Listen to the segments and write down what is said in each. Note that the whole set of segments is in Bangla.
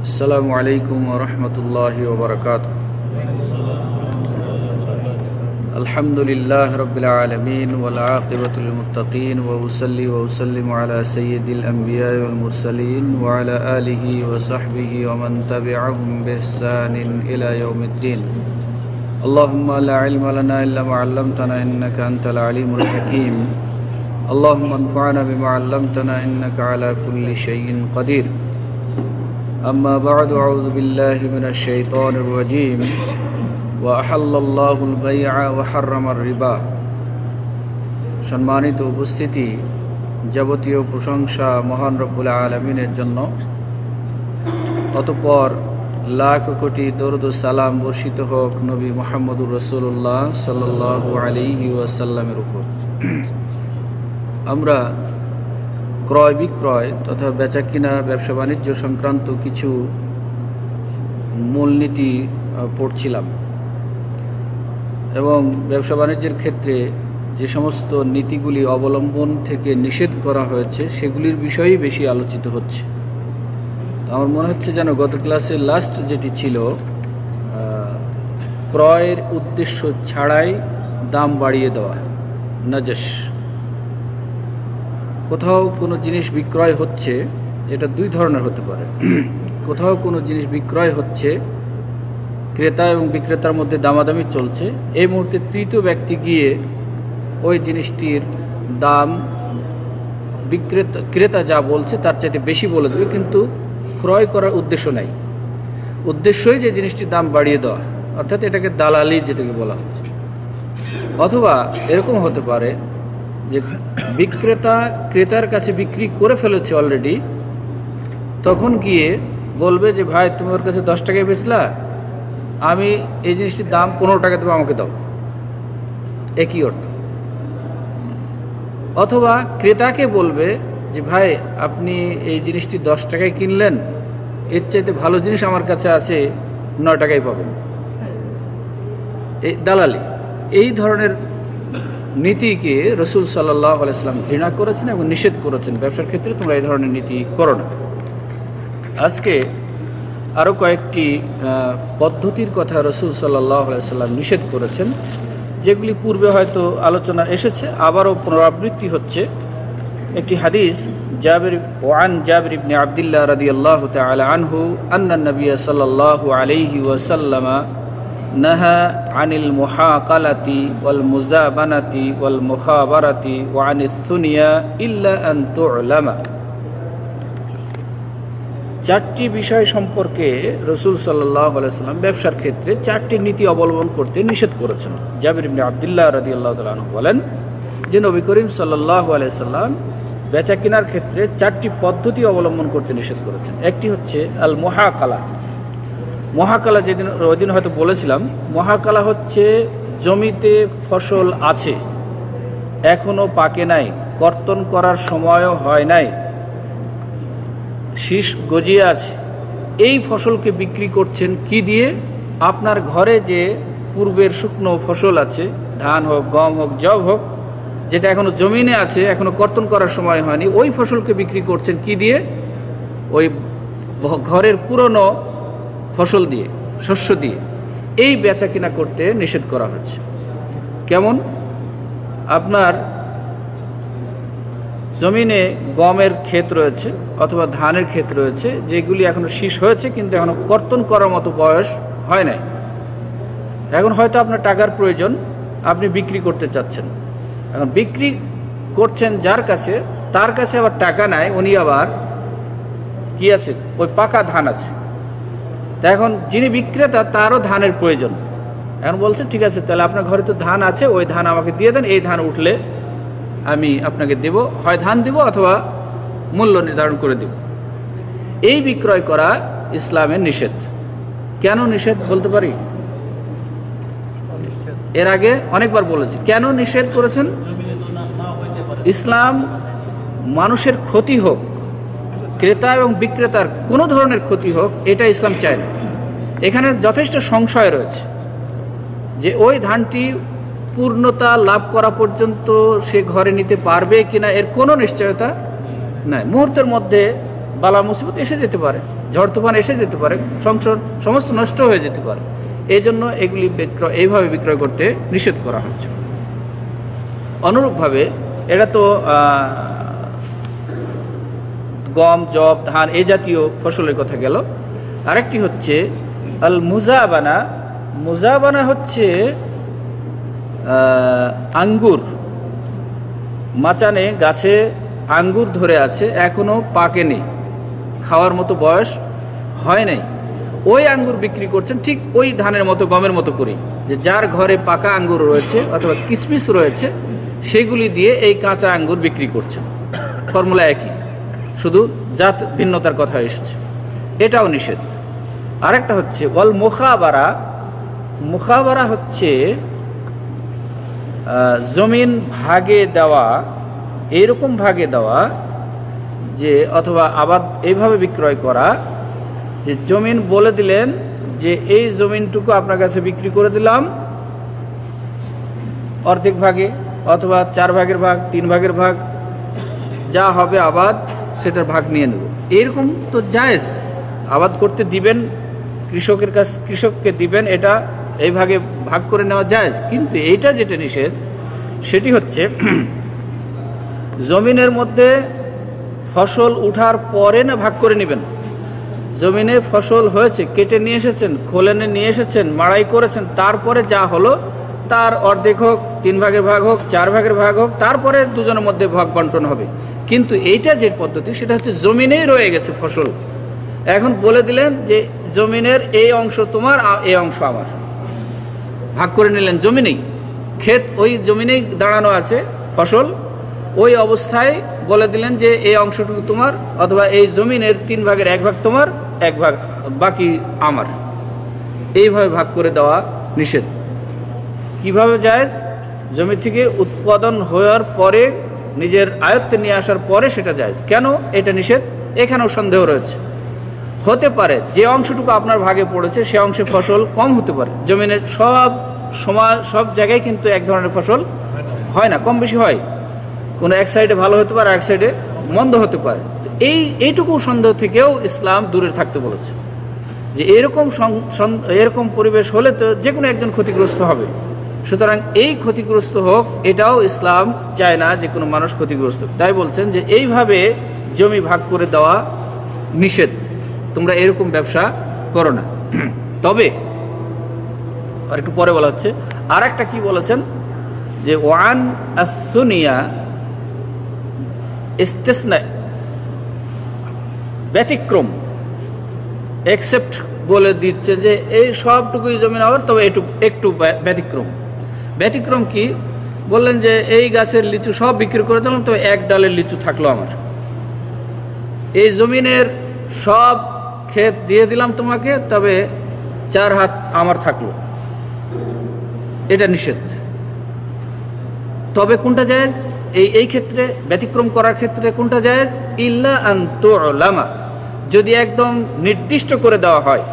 আসসালামু আলাইকুম ওয়া রাহমাতুল্লাহি ওয়া বারাকাতুহু। আলহামদুলিল্লাহি রাব্বিল আলামিন ওয়াল আকিবাতুল লিল মুত্তাকিন ওয়া উসাল্লি ওয়া উসাল্লিমু আলা সাইয়্যিদিল আমবিয়া ওয়াল মুরসালিন ওয়া আলা আলিহি ওয়া সাহবিহি ওয়া মান তাবি'আহুম বিইহসানিন ইলা ইয়াউমিদ্দিন। আল্লাহুম্মা লা ইলমা লানা ইল্লা মা 'আল্লামতানা ইন্নাকা আনতাল আলিমুল হাকীম। আল্লাহুম্মা আনফা'না বিমা 'আল্লামতানা ইন্নাকা আলা কুল্লি শাইইন কাদির। أما بعد أعوذ بالله من الشيطان الرجيم وأحل الله البيع وحرم الربا। সম্মানিত উপস্থিতি, যাবতীয় প্রশংসা মহান রব্বুল আলামিনের জন্য। অতঃপর লাখ কোটি দরুদ ও সালাম বর্ষিত হোক নবী মুহাম্মদুর রাসূলুল্লাহ সাল্লাল্লাহু আলাইহি ওয়াসাল্লামের উপর। আমরা ক্রয় বিক্রয় তথা বেচা কিনা, ব্যবসা বাণিজ্য সংক্রান্ত কিছু মূলনীতি পড়ছিলাম এবং ব্যবসা বাণিজ্যের ক্ষেত্রে যে সমস্ত নীতিগুলি অবলম্বন থেকে নিষেধ করা হয়েছে সেগুলির বিষয়েই বেশি আলোচিত হচ্ছে। তো আমার মনে হচ্ছে যেন গত ক্লাসের লাস্ট যেটি ছিল, ক্রয়ের উদ্দেশ্য ছাড়াই দাম বাড়িয়ে দেওয়া নাজাস। কোথাও কোনো জিনিস বিক্রয় হচ্ছে, এটা দুই ধরনের হতে পারে। কোথাও কোনো জিনিস বিক্রয় হচ্ছে, ক্রেতা এবং বিক্রেতার মধ্যে দামাদামি চলছে, এই মুহূর্তে তৃতীয় ব্যক্তি গিয়ে ওই জিনিসটির দাম ক্রেতা যা বলছে তার চাইতে বেশি বলে দেবে, কিন্তু ক্রয় করার উদ্দেশ্য নাই। উদ্দেশ্যই যে জিনিসটির দাম বাড়িয়ে দেওয়া, অর্থাৎ এটাকে দালালি যেটাকে বলা হচ্ছে। অথবা এরকম হতে পারে যে বিক্রেতা ক্রেতার কাছে বিক্রি করে ফেলেছে অলরেডি, তখন গিয়ে বলবে যে ভাই তুমি ওর কাছে 10 টাকায় বেচলা, আমি এই জিনিসটির দাম 15 টাকা দেবো, আমাকে দাও। একই অর্থ। অথবা ক্রেতাকে বলবে যে ভাই আপনি এই জিনিসটি 10 টাকায় কিনলেন, এর চাইতে ভালো জিনিস আমার কাছে আছে, 9 টাকায় পাবেন। এই দালালি, এই ধরনের নীতিকে রাসূল সাল্লাল্লাহু আলাইহি ওয়াসাল্লাম ঘৃণা করেছেন এবং নিষেধ করেছেন। ব্যবসার ক্ষেত্রে তোমরা এই ধরনের নীতি করো না। আজকে আরও কয়েকটি পদ্ধতির কথা রাসূল সাল্লাল্লাহু আলাইহি ওয়াসাল্লাম নিষেধ করেছেন, যেগুলি পূর্বে হয়তো আলোচনা এসেছে, আবারও পুনরাবৃত্তি হচ্ছে। একটি হাদিস, জাবির ইবনে আব্দুল্লাহ রাদিয়াল্লাহু তাআলা আনহু আন্না নবী সাল্লাল্লাহু আলাইহি ওয়াসাল্লাম নাহা আনিল মুহাকালাতি ওয়াল মুজাবানাতি ওয়াল মুখাবারাতি ওয়া আনিস সুনিয়া ইল্লা আন তু'লামা। 4টি বিষয় সম্পর্কে রাসূল সাল্লাল্লাহু আলাইহি ওয়াসাল্লাম ব্যবসার ক্ষেত্রে 4টি নীতি অবলম্বন করতে নিষেধ করেছেন। জাবির ইবনে আব্দুল্লাহ রাদিয়াল্লাহু তাআলা আনহু বলেন যে নবী করিম সাল্লাল্লাহু আলাইহি ওয়াসাল্লাম বেচা কেনার ক্ষেত্রে 4টি পদ্ধতি অবলম্বন করতে নিষেধ করেছেন। একটি হচ্ছে আল মুহাকালা। মহাকালা, ওই দিন হয়তো বলেছিলাম, মহাকালা হচ্ছে জমিতে ফসল আছে, এখনো পাকে নাই, কর্তন করার সময়ও হয় নাই, শীষ গজিয়ে আছে, এই ফসলকে বিক্রি করছেন কি দিয়ে? আপনার ঘরে যে পূর্বের শুকনো ফসল আছে, ধান হোক, গম হোক, জব হোক, যেটা এখনো জমিনে আছে, এখনো কর্তন করার সময় হয়নি, ওই ফসলকে বিক্রি করছেন কি দিয়ে? ওই ঘরের পুরনো ফসল দিয়ে, শস্য দিয়ে। এই বেচা কিনা করতে নিষেধ করা হচ্ছে। কেমন? আপনার জমিনে গমের ক্ষেত রয়েছে অথবা ধানের ক্ষেত রয়েছে, যেগুলি এখনো শীষ হয়েছে কিন্তু এখনো কর্তন করার মতো বয়স হয় নাই। এখন হয়তো আপনার টাকার প্রয়োজন, আপনি বিক্রি করতে চাচ্ছেন। এখন বিক্রি করছেন যার কাছে, তার কাছে আবার টাকা নাই, উনি আবার কি আছে? ওই পাকা ধান আছে। তা এখন যিনি বিক্রেতা, তারও ধানের প্রয়োজন। এখন বলছে ঠিক আছে, তাহলে আপনার ঘরে তো ধান আছে, ওই ধান আমাকে দিয়ে দেন, এই ধান উঠলে আমি আপনাকে দেব, হয় ধান দেব অথবা মূল্য নির্ধারণ করে দেব। এই বিক্রয় করা ইসলামের নিষেধ। কেন নিষেধ বলতে পারি? এর আগে অনেকবার বলেছি কেন নিষেধ করেছেন। ইসলাম মানুষের ক্ষতি হোক, ক্রেতা এবং বিক্রেতার কোনো ধরনের ক্ষতি হোক, এটা ইসলাম চায় না। এখানে যথেষ্ট সংশয় রয়েছে যে ওই ধানটি পূর্ণতা লাভ করা পর্যন্ত সে ঘরে নিতে পারবে কিনা, এর কোনো নিশ্চয়তা নাই। মুহূর্তের মধ্যে বালা মুসিবত এসে যেতে পারে, ঝড় তুফান এসে যেতে পারে, সংসার সমস্ত নষ্ট হয়ে যেতে পারে। এই জন্য এগুলি এইভাবে বিক্রয় করতে নিষেধ করা হচ্ছে। অনুরূপভাবে এটা তো গম, জব, ধান এই জাতীয় ফসলের কথা গেল। আরেকটি হচ্ছে আল মুজাবানা। মুজাবানা হচ্ছে আঙ্গুর, মাচানে গাছে আঙ্গুর ধরে আছে, এখনো পাকেনি, খাওয়ার মতো বয়স হয় নাই, ওই আঙ্গুর বিক্রি করছেন ঠিক ওই ধানের মতো, গমের মতো করে, যে যার ঘরে পাকা আঙ্গুর রয়েছে অথবা কিশমিশ রয়েছে সেগুলি দিয়ে এই কাঁচা আঙ্গুর বিক্রি করছেন। ফর্মুলা একই, শুধু জাত ভিন্নতার কথা এসেছে, এটাও নিষেধ। আরেকটা হচ্ছে ওয়াল মুখাবারা। মুখাবারা হচ্ছে জমিন ভাগে দেওয়া, এইরকম ভাগে দেওয়া যে, অথবা আবাদ এইভাবে বিক্রয় করা যে জমিন বলে দিলেন যে এই জমিনটুকু আপনার কাছে বিক্রি করে দিলাম অর্ধেক ভাগে, অথবা 4 ভাগের ভাগ, 3 ভাগের ভাগ, যা হবে আবাদ সেটার ভাগ নিয়ে নেব। এরকম তো জায়েজ, আবাদ করতে দিবেন, কৃষককে দিবেন, এটা এই ভাগে ভাগ করে নেওয়া জায়েজ। কিন্তু এইটা যেটা নিষেধ সেটি হচ্ছে জমিনের মধ্যে ফসল উঠার পরে না ভাগ করে নেবেন। জমিনে ফসল হয়েছে, কেটে নিয়ে এসেছেন, খোলেনে নিয়ে এসেছেন, মাড়াই করেছেন, তারপরে যা হলো তার অর্ধেক হোক, 3 ভাগের ভাগ হোক, 4 ভাগের ভাগ হোক, তারপরে দুজনের মধ্যে ভাগ বন্টন হবে। কিন্তু এইটা যে পদ্ধতি সেটা হচ্ছে জমিনেই রয়ে গেছে ফসল, এখন বলে দিলেন যে জমিনের এই অংশ তোমার, এই অংশ আমার, ভাগ করে নিলেন। জমিনেই ক্ষেত, ওই জমিনেই দাঁড়ানো আছে ফসল, ওই অবস্থায় বলে দিলেন যে এই অংশটুকু তোমার, অথবা এই জমিনের 3 ভাগের 1 ভাগ তোমার, 1 ভাগ বাকি আমার। এইভাবে ভাগ করে দেওয়া নিষেধ। কিভাবে জায়েজ? জমি থেকে উৎপাদন হওয়ার পরে, নিজের আয়ত্তে নিয়ে আসার পরে সেটা জায়েজ। কেন এটা নিষেধ? এখানেও সন্দেহ রয়েছে। হতে পারে যে অংশটুকু আপনার ভাগে পড়েছে সে অংশে ফসল কম হতে পারে। জমিনের সব জায়গায় কিন্তু এক ধরনের ফসল হয় না, কম বেশি হয়। কোনো এক সাইডে ভালো হতে পারে, এক সাইডে মন্দ হতে পারে। এইটুকু সন্দেহ থেকেও ইসলাম দূরে থাকতে বলেছে, যে এরকম পরিবেশ হলে তো যে কোনো একজন ক্ষতিগ্রস্ত হবে। সুতরাং এই ক্ষতিগ্রস্ত হোক, এটাও ইসলাম চায় না যে কোনো মানুষ ক্ষতিগ্রস্ত। তাই বলছেন যে এইভাবে জমি ভাগ করে দেওয়া নিষেধ, তোমরা এরকম ব্যবসা করো না। তবে আর একটু পরে বলা হচ্ছে, আর একটা কি বলেছেন যে ওয়ান আসুনিয়া ইস্তেসনা, ব্যতিক্রম, এক্সেপ্ট বলে দিচ্ছে যে এই সবটুকুই জমি আমার, তবে একটু ব্যতিক্রম। ব্যতিক্রম কি বললেন? যে এই গাছের লিচু সব বিক্রি করে দিলাম, তবে 1 ডালের লিচু থাকলো আমার। এই জমিনের সব ক্ষেত দিয়ে দিলাম তোমাকে, তবে 4 হাত আমার থাকলো। এটা নিষেধ। তবে কোনটা জায়েজ? এই ক্ষেত্রে, ব্যতিক্রম করার ক্ষেত্রে কোনটা জায়েজ? ইল্লা আন তু'লামা, যদি একদম নির্দিষ্ট করে দেওয়া হয়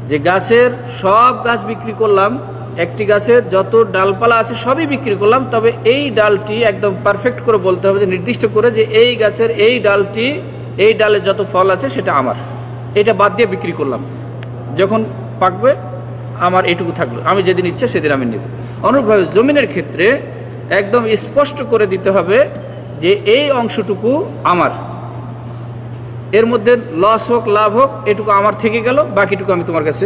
যে গাছের সব গাছ বিক্রি করলাম, একটি গাছের যত ডালপালা আছে সবই বিক্রি করলাম, তবে এই ডালটি একদম পারফেক্ট করে বলতে হবে, যে নির্দিষ্ট করে যে এই গাছের এই ডালটি, এই ডালে যত ফল আছে সেটা আমার, এটা বাদ দিয়ে বিক্রি করলাম, যখন পাকবে আমার এটুকু থাকলো, আমি যেদিন ইচ্ছে সেদিন আমি নেব। অনুরূপভাবে জমিনের ক্ষেত্রে একদম স্পষ্ট করে দিতে হবে যে এই অংশটুকু আমার, এর মধ্যে লস হোক লাভ হোক এটুকু আমার থেকে গেল, বাকিটুকু আমি তোমার কাছে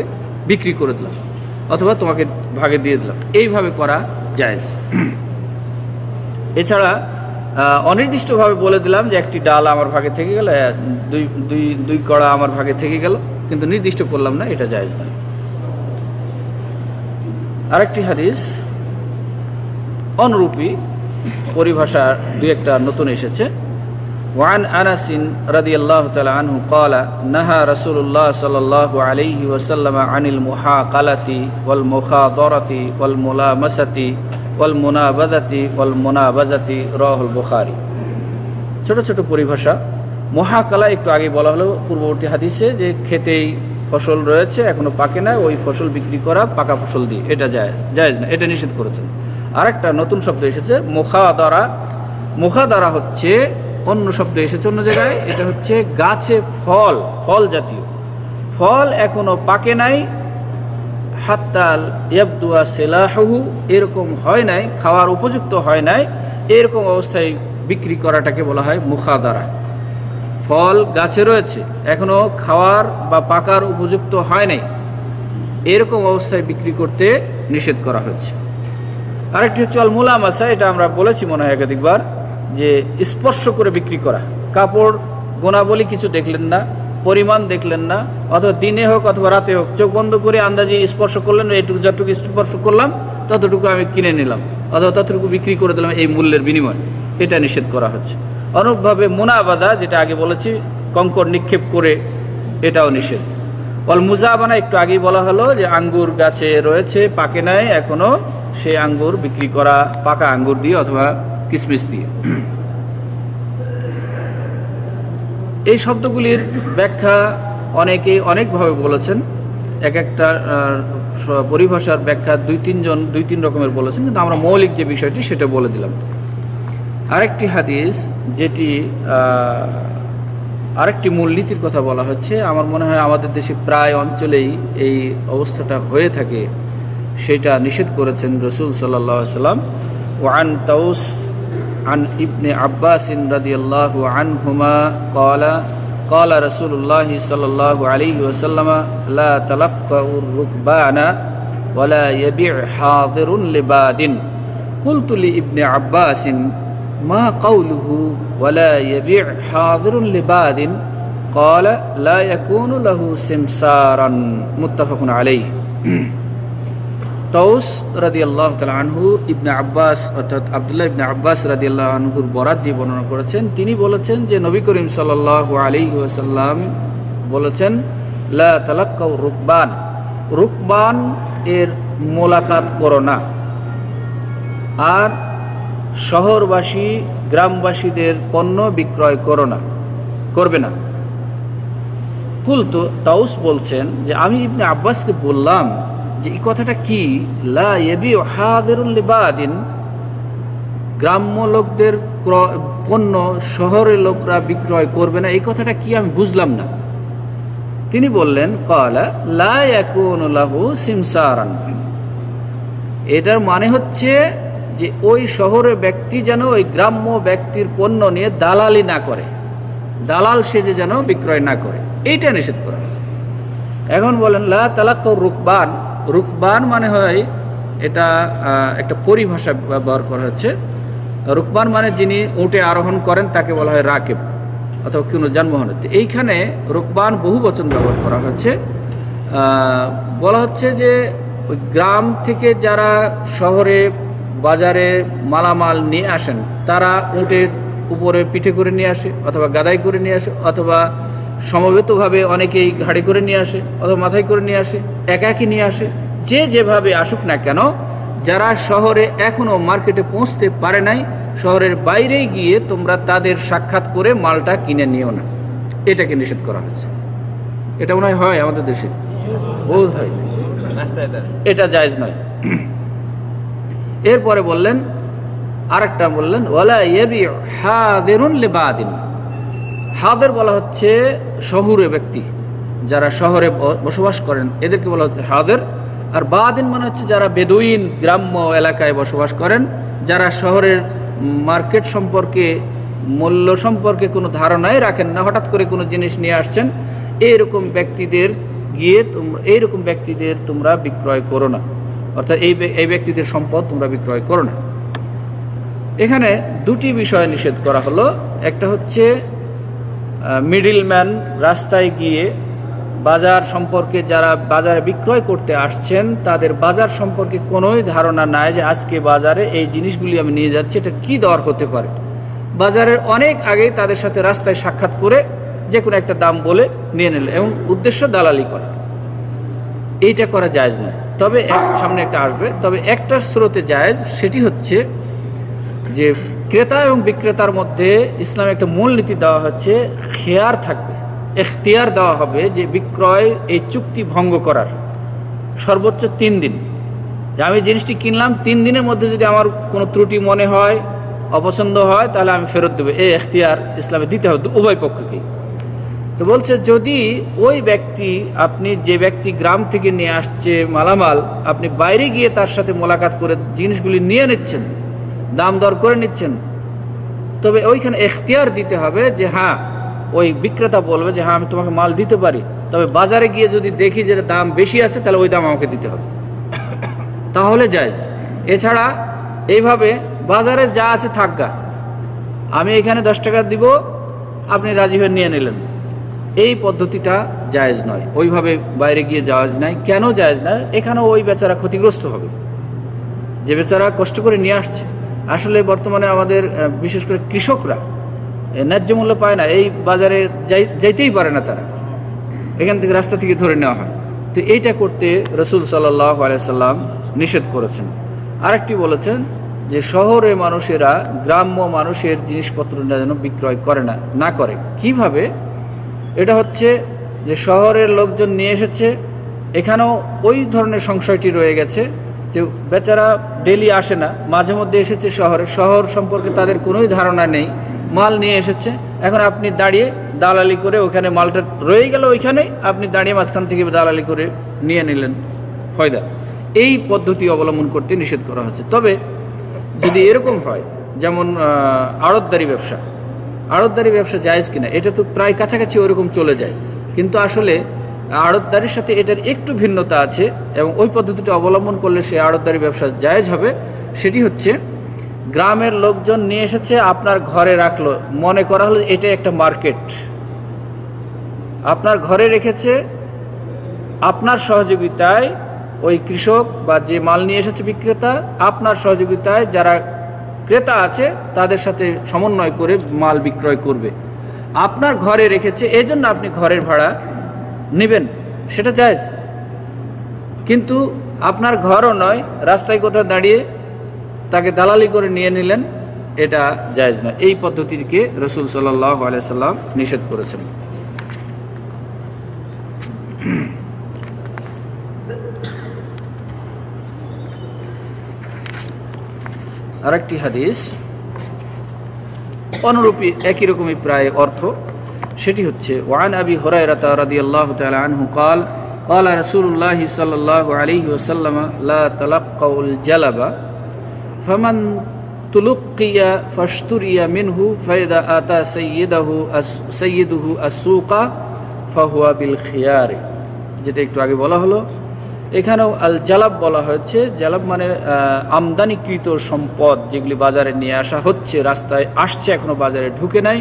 বিক্রি করে দিলাম অথবা তোমাকে ভাগে দিয়ে দিলাম। এইভাবে করা জায়েজ। এছাড়া অনির্দিষ্টভাবে বলে দিলাম যে একটি ডাল আমার ভাগে থেকে গেল, দুই কড়া আমার ভাগে থেকে গেল, কিন্তু নির্দিষ্ট করলাম না, এটা জায়েজ নয়। আরেকটি হাদিস অনুরূপী পরিভাষা 2-1টা নতুন এসেছে। وعن أنس رضي الله تعالى عنه قال نهى رسول الله صلى الله عليه وسلم عن المحاقلة والمخاضرة والملامسة والمنابذة والمنابذة رواه البخاري। ছোট ছোট পরিভাষা। মুহাকালা একটু আগে বলা হলো পূর্ববর্তী হাদিসে, যে খেতেই ফসল রয়েছে এখনো পাকে না, ওই ফসল বিক্রি করা পাকা ফসল দিয়ে, এটা জায়েজ না, এটা নিষেধ করেছেন। আরেকটা নতুন শব্দ এসেছে মুখাদারা। মুখাদারা হচ্ছে অন্য শব্দ এসেছে অন্য জায়গায়, এটা হচ্ছে গাছে ফল, ফল জাতীয় ফল এখনো পাকে নাই, হাত্তাল ইয়াবদুয়া সিলাহু, এরকম হয় নাই, খাওয়ার উপযুক্ত হয় নাই, এরকম অবস্থায় বিক্রি করাটাকে বলা হয় মুখাদারা। ফল গাছে রয়েছে, এখনো খাওয়ার বা পাকার উপযুক্ত হয় নাই, এরকম অবস্থায় বিক্রি করতে নিষেধ করা হয়েছে। আরেকটি হচ্ছে আল মুলামাসা, এটা আমরা বলেছি মনে হয় একাধিকবার, যে স্পর্শ করে বিক্রি করা। কাপড় গোনাবলী কিছু দেখলেন না, পরিমাণ দেখলেন না, অথবা দিনে হোক অথবা রাতে হোক, চোখ বন্ধ করে আন্দাজে স্পর্শ করলেন, এইটুকু যতটুকু স্পর্শ করলাম ততটুকু আমি কিনে নিলাম অথবা ততটুকু বিক্রি করে দিলাম এই মূল্যের বিনিময়, এটা নিষেধ করা হচ্ছে। অনুরূপভাবে মুনাবাদা, যেটা আগে বলেছি কঙ্কর নিক্ষেপ করে, এটাও নিষেধ। অল মুজাবানা একটু আগেই বলা হলো যে আঙ্গুর গাছে রয়েছে, পাকে নাই এখনো, সেই আঙ্গুর বিক্রি করা পাকা আঙ্গুর দিয়ে অথবা কিশমিশ দিয়ে। এই শব্দগুলির ব্যাখ্যা অনেকেই অনেকভাবে বলেছেন, এক একটা পরিভাষার ব্যাখ্যা দুই তিন রকমের বলেছেন, কিন্তু আমরা মৌলিক যে বিষয়টি সেটা বলে দিলাম। আরেকটি হাদিস, যেটি আরেকটি মূলনীতির কথা বলা হচ্ছে, আমার মনে হয় আমাদের দেশে প্রায় অঞ্চলেই এই অবস্থাটা হয়ে থাকে, সেটা নিষেধ করেছেন রাসূল সাল্লাল্লাহু আলাইহি ওয়াসাল্লাম। ওয়ান তাউস عن ابن عباس رضي الله عنهما قال رسول الله صلى الله عليه وسلم لا تلقوا الركبان ولا يبيع حاضر لباد قلت لابن عباس ما قوله ولا يبيع حاضر لباد قال لا يكون له سمسارا متفق عليه। তাউস রাদিয়াল্লাহু তাআলা আনহু ইবনে আব্বাস অর্থাৎ আব্দুল্লাহ ইবনে আব্বাস রাদিয়াল্লাহু আনহুর বরাত দিয়ে বর্ণনা করেছেন, তিনি বলেছেন যে নবী করিম সাল্লাল্লাহু আলাইহি ওয়াসাল্লাম বলেছেন, লা তালাক্কাউ রুকবান, রুকবান এর মোলাকাত করো না, আর শহরবাসী গ্রামবাসীদের পণ্য বিক্রয় করবে না। কুলতু, তাউস বলছেন যে আমি ইবনে আব্বাসকে বললাম যে এই কথাটা কি, লা ইয়াবিউ হাদিরুল লিবাদিন, গ্রাম্য লোকদের পণ্য শহরের লোকরা বিক্রয় করবে না, এই কথাটা কি আমি বুঝলাম না। তিনি বললেন, ক্বালা লা ইয়াকুনু লাহু সিমসারান, এটার মানে হচ্ছে যে ওই শহরের ব্যক্তি যেন ওই গ্রাম্য ব্যক্তির পণ্য নিয়ে দালালি না করে, দালাল সেজে যেন বিক্রয় না করে, এইটা নিষেধ করা হয়েছে। এখন বলেন লা তালাক্কাউ রুকবান, রুকবান মানে হয়, এটা একটা পরিভাষা ব্যবহার করা হচ্ছে। রুকবান মানে যিনি উটে আরোহণ করেন তাকে বলা হয় রাকিব অথবা কোনো যানবাহনে। এইখানে রুকবান বহু বচন ব্যবহার করা হচ্ছে। বলা হচ্ছে যে ওই গ্রাম থেকে যারা শহরে বাজারে মালামাল নিয়ে আসেন, তারা উটের উপরে পিঠে করে নিয়ে আসে অথবা গাদাই করে নিয়ে আসে, অথবা সমবেতভাবে অনেকেই ঘাড়ি করে নিয়ে আসে অথবা মাথায় করে নিয়ে আসে, একাকি নিয়ে আসে, যে যেভাবে আসুক না কেন, যারা শহরে এখনো মার্কেটে পৌঁছতে পারে নাই, শহরের বাইরে গিয়ে তোমরা তাদের সাক্ষাৎ করে মালটা কিনে নিও না, এটাকে নিষেধ করা হয়েছে। এটা মনে হয় আমাদের দেশে বোধ হয়, এটা জায়েজ নয়। এরপরে বললেন, আরেকটা বললেন, ওয়ালা ইয়াবিউ হাদিরুন লিবাদিন, হাদের বলা হচ্ছে শহুরে ব্যক্তি, যারা শহরে বসবাস করেন এদেরকে বলা হচ্ছে হাদের। আর বাদিন মানে হচ্ছে যারা বেদুইন গ্রাম্য এলাকায় বসবাস করেন, যারা শহরের মার্কেট সম্পর্কে মূল্য সম্পর্কে কোনো ধারণাই রাখেন না, হঠাৎ করে কোনো জিনিস নিয়ে আসছেন, এইরকম ব্যক্তিদের তোমরা বিক্রয় করো না, অর্থাৎ এই ব্যক্তিদের সম্পদ তোমরা বিক্রয় করো না। এখানে দুটি বিষয় নিষেধ করা হলো। একটা হচ্ছে মিডলম্যান, রাস্তায় গিয়ে বাজার সম্পর্কে, যারা বাজারে বিক্রয় করতে আসছেন তাদের বাজার সম্পর্কে কোনোই ধারণা নাই যে আজকে বাজারে এই জিনিসগুলি আমি নিয়ে যাচ্ছি, এটা কি দর হতে পারে। বাজারের অনেক আগেই তাদের সাথে রাস্তায় সাক্ষাৎ করে যে কোনো একটা দাম বলে নিয়ে নিল এবং উদ্দেশ্য দালালি করা, এইটা করা জায়েজ নয়। তবে সামনে একটা আসবে, তবে একটা স্রোতে জায়েজ, সেটি হচ্ছে যে ক্রেতা এবং বিক্রেতার মধ্যে ইসলামে একটা মূলনীতি দেওয়া হচ্ছে, খেয়ার থাকবে, এখতিয়ার দেওয়া হবে যে বিক্রয় এই চুক্তি ভঙ্গ করার সর্বোচ্চ 3 দিন। যে আমি জিনিসটি কিনলাম, 3 দিনের মধ্যে যদি আমার কোনো ত্রুটি মনে হয় অপছন্দ হয় তাহলে আমি ফেরত দেবো, এই এখতিয়ার ইসলামে দিতে হবে উভয় পক্ষকেই। তো বলছে যদি ওই ব্যক্তি, আপনি যে ব্যক্তি গ্রাম থেকে নিয়ে আসছে মালামাল, আপনি বাইরে গিয়ে তার সাথে মোলাকাত করে জিনিসগুলি নিয়ে নিচ্ছেন, দাম দর করে নিচ্ছেন, তবে ওইখানে এখতিয়ার দিতে হবে যে হ্যাঁ, ওই বিক্রেতা বলবে যে হ্যাঁ আমি তোমাকে মাল দিতে পারি, তবে বাজারে গিয়ে যদি দেখি যে দাম বেশি আছে তাহলে ওই দাম আমাকে দিতে হবে, তাহলে জায়েজ। এছাড়া এইভাবে বাজারে যা আছে থাকগা, আমি এখানে 10 টাকা দিব, আপনি রাজি হয়ে নিয়ে নিলেন, এই পদ্ধতিটা জায়েজ নয়। ওইভাবে বাইরে গিয়ে জায়েজ নাই। কেন জায়েজ না? এখানেও ওই বেচারা ক্ষতিগ্রস্ত হবে, যে বেচারা কষ্ট করে নিয়ে আসছে। আসলে বর্তমানে আমাদের বিশেষ করে কৃষকরা ন্যায্য মূল্য পায় না, এই বাজারে যাইতেই পারে না, তারা এখান থেকে রাস্তা থেকে ধরে নেওয়া হয়। তো এইটা করতে রাসূল সাল্লাল্লাহু আলাইহি সাল্লাম নিষেধ করেছেন। আরেকটি বলেছেন যে শহরে মানুষেরা গ্রাম্য মানুষের জিনিসপত্র যেন বিক্রয় করে না করে। কিভাবে? এটা হচ্ছে যে শহরের লোকজন নিয়ে এসেছে, এখানেও ওই ধরনের সংশয়টি রয়ে গেছে যে বেচারা ডেলি আসে না, মাঝে মধ্যে এসেছে শহর সম্পর্কে তাদের কোনোই ধারণা নেই, মাল নিয়ে এসেছে। এখন আপনি দাঁড়িয়ে দালালি করে ওখানে মালটা রয়ে গেল, ওইখানে আপনি দাঁড়িয়ে মাঝখান থেকে দালালি করে নিয়ে নিলেন ফয়দা। এই পদ্ধতি অবলম্বন করতে নিষেধ করা হচ্ছে। তবে যদি এরকম হয়, যেমন আড়তদারি ব্যবসা জায়েজ কিনা, এটা তো প্রায় কাছাকাছি ওরকম চলে যায়, কিন্তু আসলে আড়তদারির সাথে এটার একটু ভিন্নতা আছে, এবং ওই পদ্ধতিটা অবলম্বন করলে সে আড়তদারি ব্যবসা জায়েজ হবে। সেটি হচ্ছে, গ্রামের লোকজন নিয়ে এসেছে, আপনার ঘরে রাখলো, মনে করা হলো এটা একটা মার্কেট, আপনার ঘরে রেখেছে, আপনার সহযোগিতায় ওই কৃষক বা যে মাল নিয়ে এসেছে বিক্রেতা, আপনার সহযোগিতায় যারা ক্রেতা আছে তাদের সাথে সমন্বয় করে মাল বিক্রয় করবে, আপনার ঘরে রেখেছে, এই জন্য আপনি ঘরের ভাড়া নেবেন, সেটা জায়েজ। কিন্তু আপনার ঘরও নয়, রাস্তায় কোথাও দাঁড়িয়ে তাকে দালালি করে নিয়ে নিলেন, এটা জায়েজ নয়। এই পদ্ধতিকে রাসূল সাল্লাল্লাহু আলাইহি সাল্লাম নিষেধ করেছেন। আরেকটি হাদিস অনুরূপী, একই রকমই প্রায় অর্থ, সেটি হচ্ছে ওয়ান আবি হুরায়রা রাদিয়াল্লাহু তাআলা আনহু قال قال رسول الله صلى الله عليه وسلم لا تلقوا الجلب فمن تلقي فاشتري منه فإذا آتى سيده السوق فهو بالخيار। যেটা একটু আগে বলা হলো, এখানেও আল জালাব বলা হয়েছে। জালাব মানে আমদানিকৃত সম্পদ, যেগুলি বাজারে নিয়ে আসা হচ্ছে, রাস্তায় আসছে, এখনো বাজারে ঢুকে নাই,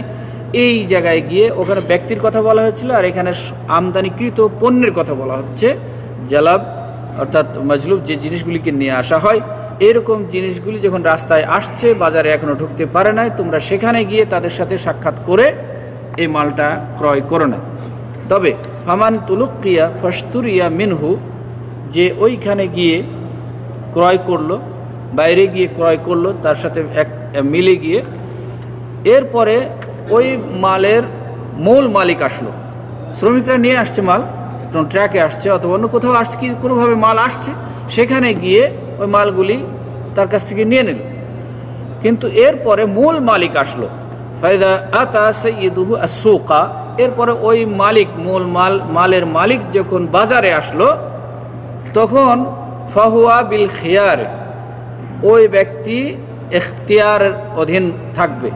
এই জায়গায় গিয়ে, ওখানে ব্যক্তির কথা বলা হয়েছিল, আর এখানে আমদানিকৃত পণ্যের কথা বলা হচ্ছে। জালাব অর্থাৎ মাজলুব, যে জিনিসগুলিকে নিয়ে আসা হয়, এরকম জিনিসগুলি যখন রাস্তায় আসছে, বাজারে এখনো ঢুকতে পারে নাই, তোমরা সেখানে গিয়ে তাদের সাথে সাক্ষাৎ করে এই মালটা ক্রয় করো না। তবে ফামান তুলুকিয়া ফাশতুরিয়া মিনহু, যে ওইখানে গিয়ে ক্রয় করলো, বাইরে গিয়ে ক্রয় করলো, তার সাথে মিলে গিয়ে, এরপরে ওই মালের মূল মালিক আসলো, শ্রমিকরা নিয়ে আসছে মাল, ট্রাকে আসছে অথবা অন্য কোথাও আসছে, কি কোনোভাবে মাল আসছে, সেখানে গিয়ে ওই মালগুলি তার কাছ থেকে নিয়ে নিল। কিন্তু এরপরে মূল মালিক আসলো, ফায়দা আতা সাইয়্যিদুহু আস-সুকা, এরপরে ওই মালিক, মূল মালের মালিক যখন বাজারে আসলো, তখন ফাহুয়া বিল খিয়ার, ওই ব্যক্তি এখতিয়ারের অধীন থাকবে,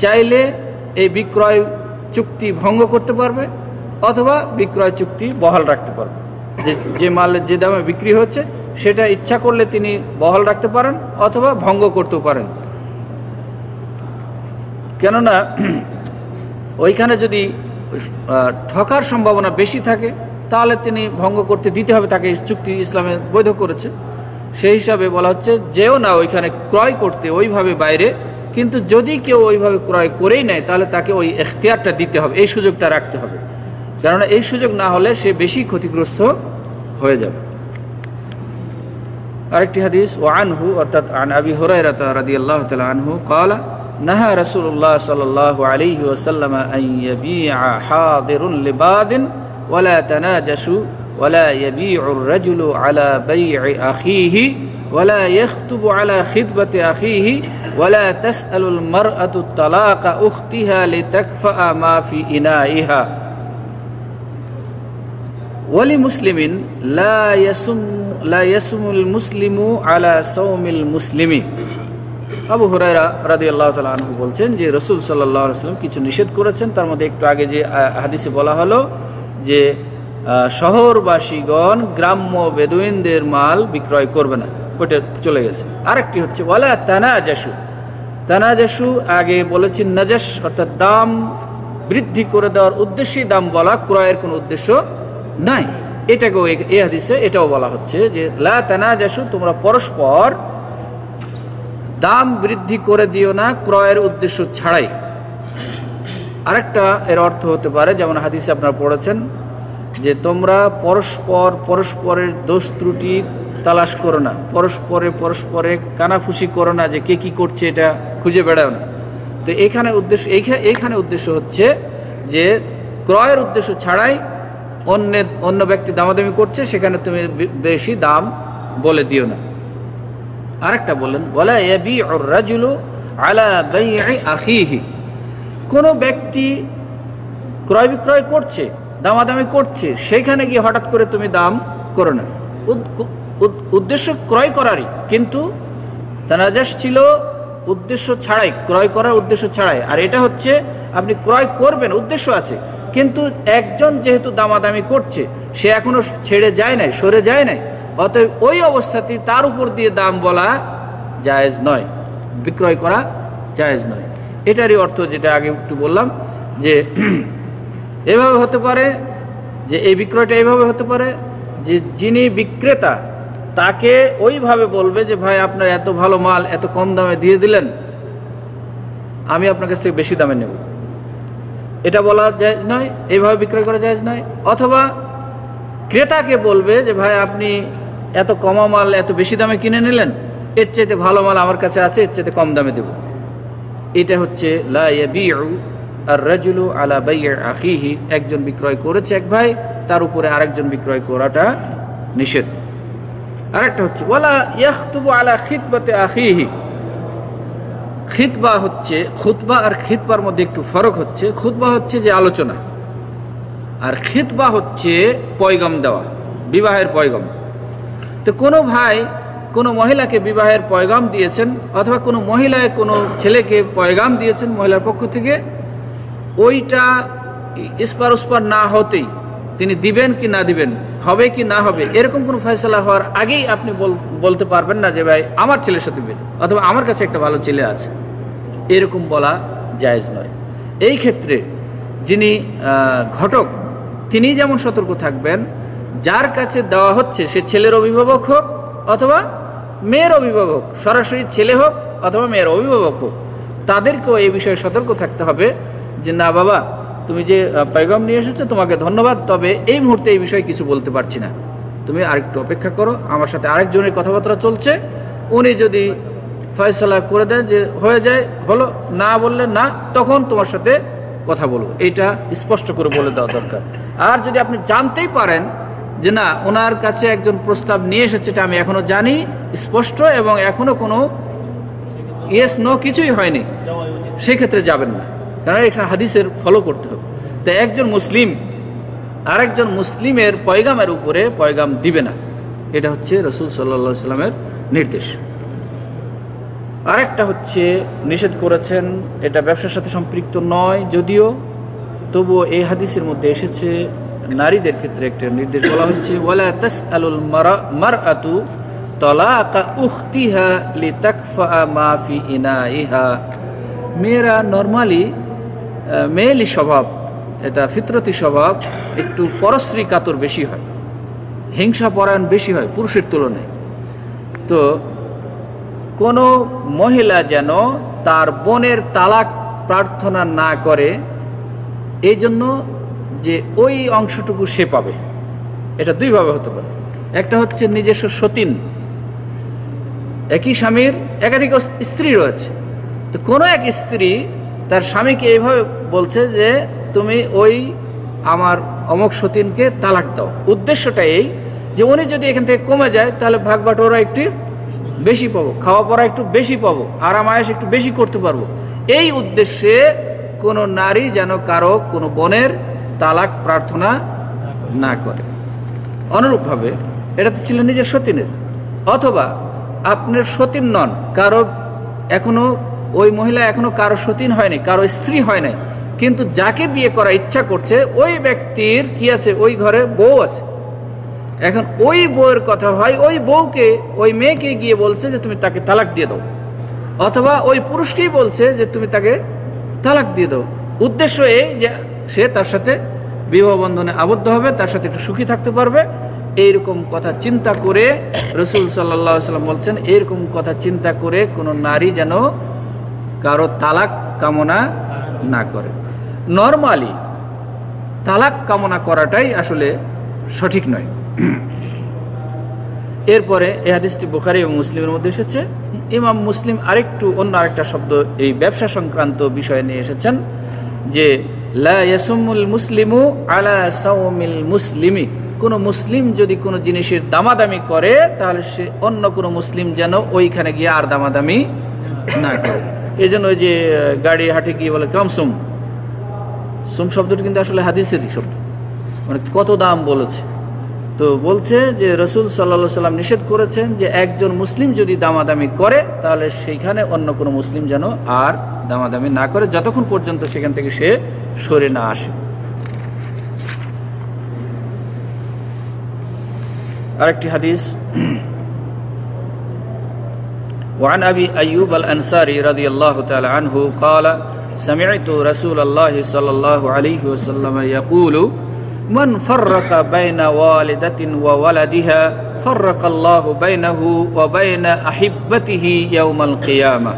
চাইলে এই বিক্রয় চুক্তি ভঙ্গ করতে পারবে অথবা বিক্রয় চুক্তি বহাল রাখতে পারবে। যে মালের যে দামে বিক্রি হচ্ছে সেটা ইচ্ছা করলে তিনি বহাল রাখতে পারেন অথবা ভঙ্গ করতেও পারেন। কেননা ওইখানে যদি ঠকার সম্ভাবনা বেশি থাকে তাহলে তিনি ভঙ্গ করতে দিতে হবে, তাকে চুক্তি ইসলামে বৈধ করেছে। সেই হিসাবে বলা হচ্ছে যেও না ওইখানে ক্রয় করতে ওইভাবে বাইরে, কিন্তু যদি কেউ ওইভাবে ক্রয় করেই নেয় তাহলে তাকে ওই এখতিয়ারটা দিতে হবে, এই সুযোগটা রাখতে হবে, কেননা এই সুযোগ না হলে সে বেশি ক্ষতিগ্রস্ত হয়ে যাবে। আরেকটি হাদিস, ওয়ানহু অর্থাৎ আন আবি হুরায়রা রাদিয়াল্লাহু তাআলা আনহু قال نهى رسول الله صلى الله عليه وسلم أن يبيع حاضر لباد ولا تناجشوا ولا يبيع الرجل على بيع أخيه ولا يخطب على خطبة أخيه ওয়ালা তাসআলুল মারআতু তালাকা উখতিহা লিতাকফা মা ফি ইনাইহা ওয়ালি মুসলিমিন লা ইয়াসুমুল মুসলিমু আলা সাওমিল মুসলিমি। আবু হুরায়রা রাদিয়াল্লাহু তাআলা আনহু বলছেন যে রাসূল সাল্লাল্লাহু আলাইহি ওয়াসাল্লাম কিছু নিষেধ করেছেন, তার মধ্যে একটু আগে যে হাদিসে বলা হলো যে শহরবাসীগণ গ্রাম্য বেদুইনদের মাল বিক্রয় করবে না, ওটা চলে গেছে। আরেকটি হচ্ছে ওয়ালা তানাজাসু। তানাজাসু আগে বলেছি নাজাস অর্থাৎ দাম বৃদ্ধি করে দেওয়ার উদ্দেশ্যেই দাম বলা, ক্রয়ের কোনো উদ্দেশ্য নাই। এটাকেও এই হাদিসে এটাও বলা হচ্ছে যে লা তানাজাসু, তোমরা পরস্পর দাম বৃদ্ধি করে দিও না ক্রয়ের উদ্দেশ্য ছাড়াই। আরেকটা এর অর্থ হতে পারে, যেমন হাদিসে আপনারা পড়েছেন যে তোমরা পরস্পরের দোষ ত্রুটি তালাশ করো না, পরস্পরে কানাফুসি করো না যে কে কি করছে এটা খুঁজে বেড়াও না। তো এইখানে উদ্দেশ্য হচ্ছে যে ক্রয়ের উদ্দেশ্য ছাড়াই অন্য ব্যক্তি দামাদামি করছে, সেখানে তুমি বেশি দাম বলে দিও না। আরেকটা বললেন ওয়ালা ইয়াবিউর রাজুলু আলা বাই'i আখিহি। কোনো ব্যক্তি ক্রয় বিক্রয় করছে, দামাদামি করছে, সেইখানে গিয়ে হঠাৎ করে তুমি দাম করো না। উদ্দেশ্য ক্রয় করারই, কিন্তু তানাজাস ছিল উদ্দেশ্য ছাড়াই, ক্রয় করার উদ্দেশ্য ছাড়াই। আর এটা হচ্ছে আপনি ক্রয় করবেন, উদ্দেশ্য আছে, কিন্তু একজন যেহেতু দামাদামি করছে সে এখনো ছেড়ে যায় নাই, সরে যায় নাই, অতএব ওই অবস্থাতে তার উপর দিয়ে দাম বলা জায়েজ নয়, বিক্রয় করা জায়েজ নয়। এটারই অর্থ যেটা আগে একটু বললাম যে এভাবে হতে পারে যে এই বিক্রয়টা এইভাবে হতে পারে যে যিনি বিক্রেতা তাকে ওইভাবে বলবে যে ভাই আপনার এত ভালো মাল এত কম দামে দিয়ে দিলেন, আমি আপনার কাছ থেকে বেশি দামে নেব, এটা বলা জায়েজ নয়, এইভাবে বিক্রয় করা জায়েজ নয়। অথবা ক্রেতাকে বলবে যে ভাই আপনি এত কমা মাল এত বেশি দামে কিনে নিলেন, এর চাইতে ভালো মাল আমার কাছে আছে, এর চাইতে কম দামে দেব। এটা হচ্ছে লা ইয়াবিউ আর রাজুলু আলা বাই'i আখিহি। একজন বিক্রয় করেছে এক ভাই, তার উপরে আরেকজন বিক্রয় করাটা নিষেধ। আরেকটা হচ্ছে ওয়ালা ইয়াখতুবু আলা খিতবাতি আখিহি। খিতবা হচ্ছে, খুতবা আর খিতবার মধ্যে একটু ফরক হচ্ছে। খুতবা হচ্ছে যে আলোচনা, আর খিতবা হচ্ছে পয়গাম দেওয়া, বিবাহের পয়গাম। তো কোনো ভাই কোনো মহিলাকে বিবাহের পয়গাম দিয়েছেন, অথবা কোনো মহিলায় কোনো ছেলেকে পয়গাম দিয়েছেন মহিলার পক্ষ থেকে, ওইটা ইস্পার উস্পার না হতেই তিনি দিবেন কি না দিবেন, হবে কি না হবে, এরকম কোনো ফয়সালা হওয়ার আগেই আপনি বলতে পারবেন না যে ভাই আমার ছেলের সাথে বিয়ে, অথবা আমার কাছে একটা ভালো ছেলে আছে, এরকম বলা জায়েজ নয়। এই ক্ষেত্রে যিনি ঘটক তিনি যেমন সতর্ক থাকবেন, যার কাছে দেওয়া হচ্ছে সে ছেলের অভিভাবক হোক অথবা মেয়ের অভিভাবক, সরাসরি ছেলে হোক অথবা মেয়ের অভিভাবক হোক, তাদেরকেও এই বিষয়ে সতর্ক থাকতে হবে যে না বাবা তুমি যে পয়গাম নিয়ে এসেছো তোমাকে ধন্যবাদ, তবে এই মুহূর্তে এই বিষয়ে কিছু বলতে পারছি না, তুমি আরেকটু অপেক্ষা করো, আমার সাথে আরেকজনের কথাবার্তা চলছে, উনি যদি ফয়সালা করে দেন যে হয়ে যায় হলো, না বললে না, তখন তোমার সাথে কথা বলবো, এইটা স্পষ্ট করে বলে দেওয়া দরকার। আর যদি আপনি জানতেই পারেন যে না ওনার কাছে একজন প্রস্তাব নিয়ে এসেছে, এটা আমি এখনো জানি স্পষ্ট এবং এখনো কোনো ইয়েস নো কিছুই হয়নি, সেক্ষেত্রে যাবেন না, কারণ এখানে হাদিসের ফলো করতে হবে। তাই একজন মুসলিম আরেকজন মুসলিমের পয়গামের উপরে পয়গাম দিবে না, এটা হচ্ছে রাসূল সাল্লাল্লাহু আলাইহি ওয়াসাল্লামের নির্দেশ। আরেকটা হচ্ছে নিষেধ করেছেন, এটা ব্যবসার সাথে সম্পৃক্ত নয় যদিও, তবুও এই হাদিসের মধ্যে এসেছে নারীদের ক্ষেত্রে একটা নির্দেশ বলা হচ্ছে ওয়ালা তাসআলুল মারআতু তালাকা উখতিহা লিতাকফা মা ফি ইনাইহা। মেয়েরা নরমালি মেয়েলি স্বভাব, এটা ফিতরতি স্বভাব, একটু পরশ্রী কাতর বেশি হয়, হিংসা পরায়ণ বেশি হয় পুরুষের তুলনায়। তো কোনো মহিলা যেন তার বোনের তালাক প্রার্থনা না করে, এই জন্য যে ওই অংশটুকু সে পাবে, এটা দুইভাবে হতে পারে। একটা হচ্ছে নিজস্ব সতীন, একই স্বামীর একাধিক স্ত্রী রয়েছে, তো কোনো এক স্ত্রী তার স্বামীকে এইভাবে বলছে যে তুমি ওই আমার অমুক সতীনকে তালাক দাও। উদ্দেশ্যটা এই যে উনি যদি এখান থেকে কমে যায় তাহলে ভাগ বাটোয়ারা একটি বেশি পাবো, খাওয়া পড়া একটু বেশি পাবো, আরাম আয়েশ একটু বেশি করতে পারবো, এই উদ্দেশ্যে কোনো নারী যেন কারো কোনো বোনের তালাক প্রার্থনা না করে। অনুরূপভাবে এটা তো ছিল নিজের সতীনের, অথবা আপনার সতীন নন, কারো এখনো ওই মহিলা এখনো কারো সতীন হয়নি, কারো স্ত্রী হয় নাই, কিন্তু যাকে বিয়ে করার ইচ্ছা করছে ওই ব্যক্তির কি আছে, ওই ঘরে বউ আছে। এখন ওই বউয়ের কথা হয়, ওই বউকে ওই মেয়েকে গিয়ে বলছে যে তুমি তাকে তালাক দিয়ে দাও, অথবা ওই পুরুষকেই বলছে যে তুমি তাকে তালাক দিয়ে দাও। উদ্দেশ্য এই যে সে তার সাথে বিবাহ বন্ধনে আবদ্ধ হবে, তার সাথে একটু সুখী থাকতে পারবে। এইরকম কথা চিন্তা করে রাসূল সাল্লাল্লাহু আলাইহি ওয়াসাল্লাম বলছেন, এইরকম কথা চিন্তা করে কোনো নারী যেন কারো তালাক কামনা না করে। নরমালি তালাক কামনা করাটাই আসলে সঠিক নয়। এরপরে এই হাদিসটি বুখারী এবং মুসলিমের মধ্যে এসেছে। ইমাম মুসলিম অন্য আরেকটা শব্দ এই ব্যবসা সংক্রান্ত বিষয়ে নিয়ে এসেছেন যে লা ইয়াসুমুল মুসলিমু আলা সাওমিল মুসলিমি, কোনো মুসলিম যদি কোনো জিনিসের দামাদামি করে তাহলে সে অন্য কোনো মুসলিম যেন ওইখানে গিয়ে আর দামাদামি না করে। এই জন্য ওই যে গাড়ি হাটে গিয়ে বলে কমসুম, সুম শব্দটি কিন্তু আসলে হাদিসেরই শব্দ, মানে কত দাম বলেছে। তো বলছে যে রাসূল সাল্লাল্লাহু আলাইহি ওয়াসাল্লাম নিষেধ করেছেন যে একজন মুসলিম যদি দামাদামি করে তাহলে সেইখানে অন্য কোনো মুসলিম যেন আর দামাদামি না করে, যতক্ষণ পর্যন্ত সেখান থেকে সে সরে না আসে। আরেকটি হাদিস, وعن أبي أيوب الأنصاري رضي الله تعالى عنه قال سمعت رسول الله صلى الله عليه وسلم يقول من فرق بين والدة وولدها فرق الله بينه وبين أحبته يوم القيامة।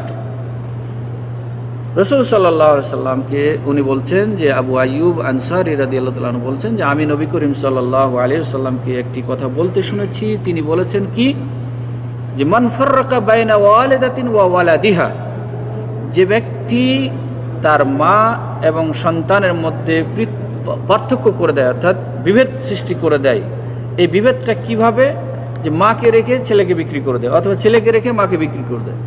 রাসূল সাল্লাল্লাহু আলাইহি ওয়াসাল্লামকে উনি বলছেন যে আবু আইয়ুব আনসারী রাদিয়াল্লাহু তাআলা বলছেন যে আমি নবী করিম সাল্লাল্লাহু আলাইহি ওয়াসাল্লামকে একটি কথা বলতে শুনেছি। তিনি বলেছেন কি, যে মান ফাররাকা বাইনা ওয়ালিদাতিন ওয়া ওয়ালাদিহা, যে ব্যক্তি তার মা এবং সন্তানের মধ্যে পার্থক্য করে দেয়, অর্থাৎ বিভেদ সৃষ্টি করে দেয়। এই বিভেদটা কিভাবে, যে মাকে রেখে ছেলেকে বিক্রি করে দেয়, অথবা ছেলেকে রেখে মাকে বিক্রি করে দেয়,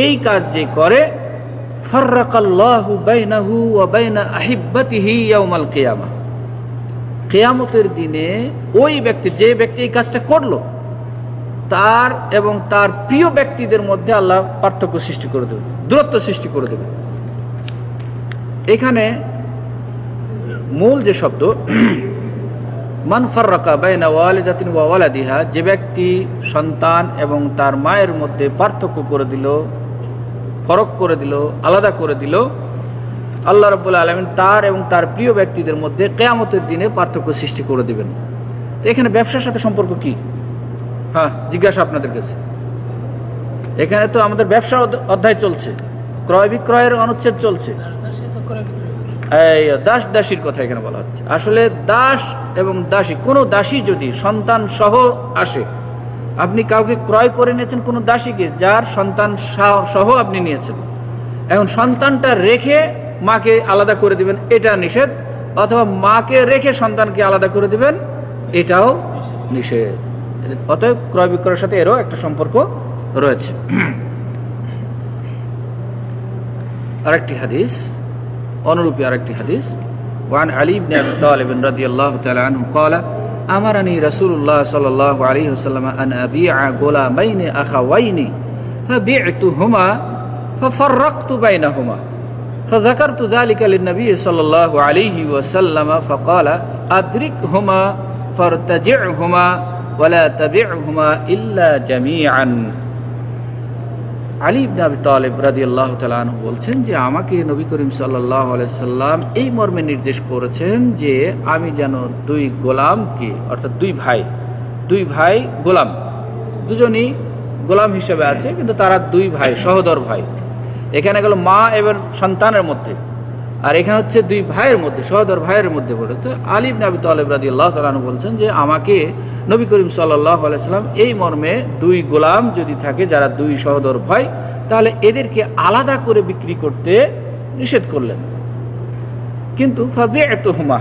এই কাজ যে করে ফাররাকাল্লাহু বাইনাহু ওয়া বাইনা আহিব্বাতিহি ইয়াউমাল কিয়ামা, কিয়ামতের দিনে ওই ব্যক্তি, যে ব্যক্তি এই কাজটা করলো, তার এবং তার প্রিয় ব্যক্তিদের মধ্যে আল্লাহ পার্থক্য সৃষ্টি করে দেবে, দূরত্ব সৃষ্টি করে দেবে। এখানে মূল যে শব্দ মান ফাররাকা বাইনা ওয়ালিদাতিন ওয়া ওয়ালাদিহা, যে ব্যক্তি সন্তান এবং তার মায়ের মধ্যে পার্থক্য করে দিল, ফরক করে দিল, আলাদা করে দিল, আল্লাহ রাব্বুল আলামিন তার এবং তার প্রিয় ব্যক্তিদের মধ্যে কিয়ামতের দিনে পার্থক্য সৃষ্টি করে দিবেন। তো এখানে ব্যবসার সাথে সম্পর্ক কি? হ্যাঁ, জিজ্ঞাসা আপনাদের কাছে। এখানে তো আমাদের ব্যবসা অধ্যায় চলছে, ক্রয় বিক্রয়ের অনুচ্ছেদ চলছে। এই দাস দাসীর কথা এখানে বলা হচ্ছে। আসলে দাস এবং দাসী, কোনো দাসী যদি সন্তান সহ আসে, আপনি কাউকে ক্রয় করে নিয়েছেন কোনো দাসীকে, যার সন্তান সহ আপনি নিয়েছেন, এখন সন্তানটা রেখে মাকে আলাদা করে দিবেন, এটা নিষেধ, অথবা মাকে রেখে সন্তানকে আলাদা করে দিবেন, এটাও নিষেধ। অতএব ক্রয় বিক্রয়ের সাথে এরও একটা সম্পর্ক রয়েছে। আরেকটি হাদিস, অনুরূপী আরেকটি হাদিস, ওয়ান আলী ইবনে আবি তালিব রাদিয়াল্লাহু তাআলা আনহু قال আমারানি রাসূলুল্লাহ সাল্লাল্লাহু আলাইহি ওয়াসাল্লাম আন আবিআ গুলামাইনি আখাওয়াইনি ফাবি'তুহুমা ফাফাররাকতু বাইনাহুমা ফাযাকারতু যালিকা লিন-নবী সাল্লাল্লাহু আলাইহি ওয়াসাল্লাম فقال আদরিকহুমা ফারতাজি'হুমা ওয়ালা তাবি'হুমা ইল্লা জামিআন। আলী ইবনে আবি তালিব রাদিয়াল্লাহু তাআলা আনহু বলছেন যে আমাকে নবী করিম সাল্লাল্লাহু আলাইহি সাল্লাম এই মর্মে নির্দেশ করেছেন যে আমি যেন দুই গোলামকে, অর্থাৎ দুই ভাই গোলাম, দুজনই গোলাম হিসেবে আছে, কিন্তু তারা দুই ভাই, সহোদর ভাই। এখানে গেল মা এবং সন্তানের মধ্যে, আর এখানে হচ্ছে দুই ভাইয়ের মধ্যে, সহোদর ভাইয়ের মধ্যে পড়ে। তো আলী ইবনে আবি তালিব রাদিয়াল্লাহু তাআলা আনহু বলছেন যে আমাকে নবী করিম সাল্লাল্লাহু আলাইহি সাল্লাম এই মর্মে দুই গোলাম যদি থাকে যারা দুই সহোদর ভাই, তাহলে এদেরকে আলাদা করে বিক্রি করতে নিষেধ করলেন। কিন্তু ফাবি'তুহুমা,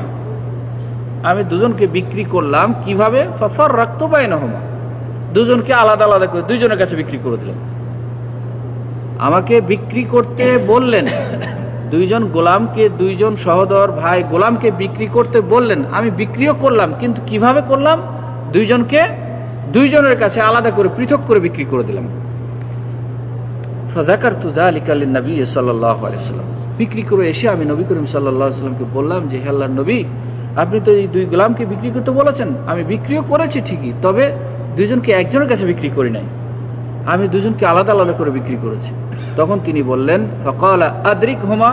আমি দুজনকে বিক্রি করলাম কিভাবে, ফাফাররাকতু বাইনাহুমা, দুজনকে আলাদা আলাদা করে দুইজনের কাছে বিক্রি করে দিলাম। আমাকে বিক্রি করতে বললেন, দুইজন গোলামকে, দুইজন সহোদর ভাই গোলামকে বিক্রি করতে বললেন, আমি বিক্রিও করলাম, কিন্তু কিভাবে করলাম? দুইজনকে দুইজনের কাছে আলাদা করে পৃথক করে বিক্রি করে দিলাম। ফাযাকারতু যালিকা লিন-নবী সাল্লাল্লাহু আলাইহি ওয়াসাল্লাম, বিক্রি করে এসে আমি নবী করিম সাল্লাল্লাহু আলাইহি ওয়াসাল্লামকে বললাম যে, হে আল্লাহর নবী, আপনি তো এই দুই গোলামকে বিক্রি করতে বলেছেন, আমি বিক্রিও করেছি ঠিকই, তবে দুইজনকে একজনের কাছে বিক্রি করি নাই, আমি দুজনকে আলাদা আলাদা করে বিক্রি করেছি। তখন তিনি বললেন, ফাকালা আদরিকহুমা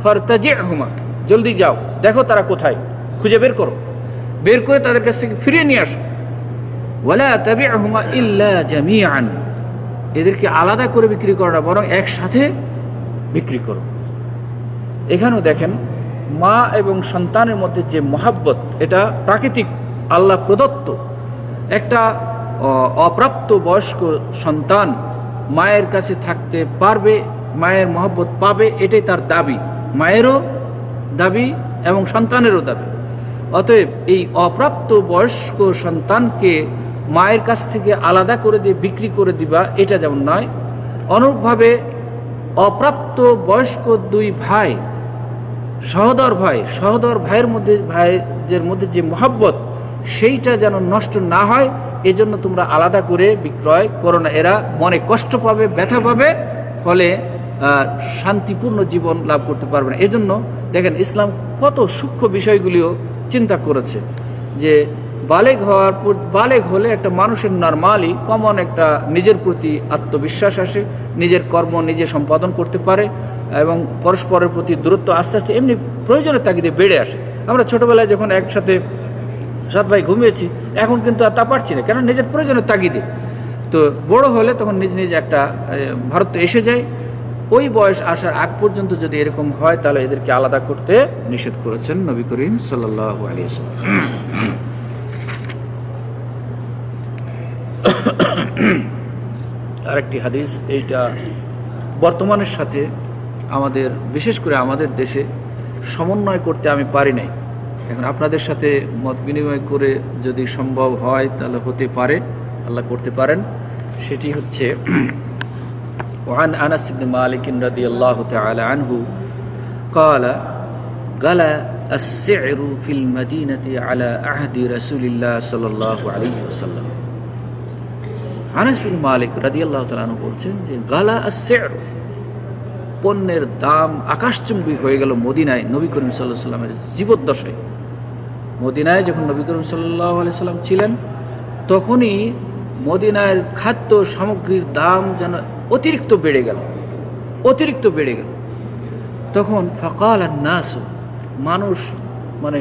ফারতাজি'হুমা, জলদি যাও, দেখো তারা কোথায়, খুঁজে বের করো, বের করে তাদের কাছ থেকে ফিরিয়ে নিয়ে আসো। ওয়ালা তাবি'হুমা ইল্লা জামিআন, এদেরকে আলাদা করে বিক্রি করো না, বরং একসাথে বিক্রি করো। এখানেও দেখেন মা এবং সন্তানের মধ্যে যে মহাব্বত, এটা প্রাকৃতিক আল্লাহ প্রদত্ত। একটা অপ্রাপ্ত বয়স্ক সন্তান মায়ের কাছে থাকতে পারবে, মায়ের মহব্বত পাবে, এটাই তার দাবি, মায়েরও দাবি এবং সন্তানেরও দাবি। অতএব এই অপ্রাপ্ত বয়স্ক সন্তানকে মায়ের কাছ থেকে আলাদা করে দিয়ে বিক্রি করে দিবা, এটা যেমন নয়, অনুরূপভাবে অপ্রাপ্ত বয়স্ক দুই ভাই, সহোদর ভাইয়ের মধ্যে যে মহব্বত, সেইটা যেন নষ্ট না হয়, এজন্য তোমরা আলাদা করে বিক্রয় করো না, এরা মনে কষ্ট পাবে, ব্যথা পাবে, ফলে শান্তিপূর্ণ জীবন লাভ করতে পারবে না। এজন্য দেখেন ইসলাম কত সূক্ষ্ম বিষয়গুলিও চিন্তা করেছে, যে বালেগ হলে একটা মানুষের নরমালি কমন একটা নিজের প্রতি আত্মবিশ্বাস আসে, নিজের কর্ম নিজে সম্পাদন করতে পারে এবং পরস্পরের প্রতি দূরত্ব আস্তে আস্তে এমনি প্রয়োজনের তাগিদে বেড়ে আসে। আমরা ছোটোবেলায় যখন একসাথে 7 ভাই ঘুমিয়েছি, এখন কিন্তু আর তা পারছি না, কেন? নিজের প্রয়োজনের তাগিদে। তো বড় হলে তখন নিজ একটা ভারত এসে যায়। ওই বয়স আসার আগ পর্যন্ত যদি এরকম হয়, তাহলে এদেরকে আলাদা করতে নিষেধ করেছেন নবী করিম সাল্লাল্লাহু আলাইহি ওয়াসাল্লাম। আরেকটি হাদিস, এইটা বর্তমানের সাথে আমাদের, বিশেষ করে আমাদের দেশে সমন্বয় করতে আমি পারি নাই। এখন আপনাদের সাথে মত বিনিময় করে যদি সম্ভব হয় তাহলে হতে পারে, আল্লাহ করতে পারেন। সেটি হচ্ছে ওয়ান আনাস ইবনে মালিক রাদিয়াল্লাহু তাআলা আনহু قال غلا السعر في المدينة على عهد رسول الله صلى الله عليه وسلم। আনাস বিন মালিক রাদিয়াল্লাহু তাআলা আনহু বলছেন যে গালা আস-সি'র, পণ্যের দাম আকাশচুম্বী হয়ে গেল মদিনায় নবী করিম সাল্লাল্লাহু আলাইহি ওয়াসাল্লামের জীবদ্দশায়। মদিনায় যখন নবী করিম সাল্লাল্লাহু আলাইহি ওয়াসাল্লাম ছিলেন, তখনই মদিনার খাদ্য সামগ্রীর দাম যেন অতিরিক্ত বেড়ে গেল। তখন ফাকাল আন-নাস, মানুষ মানে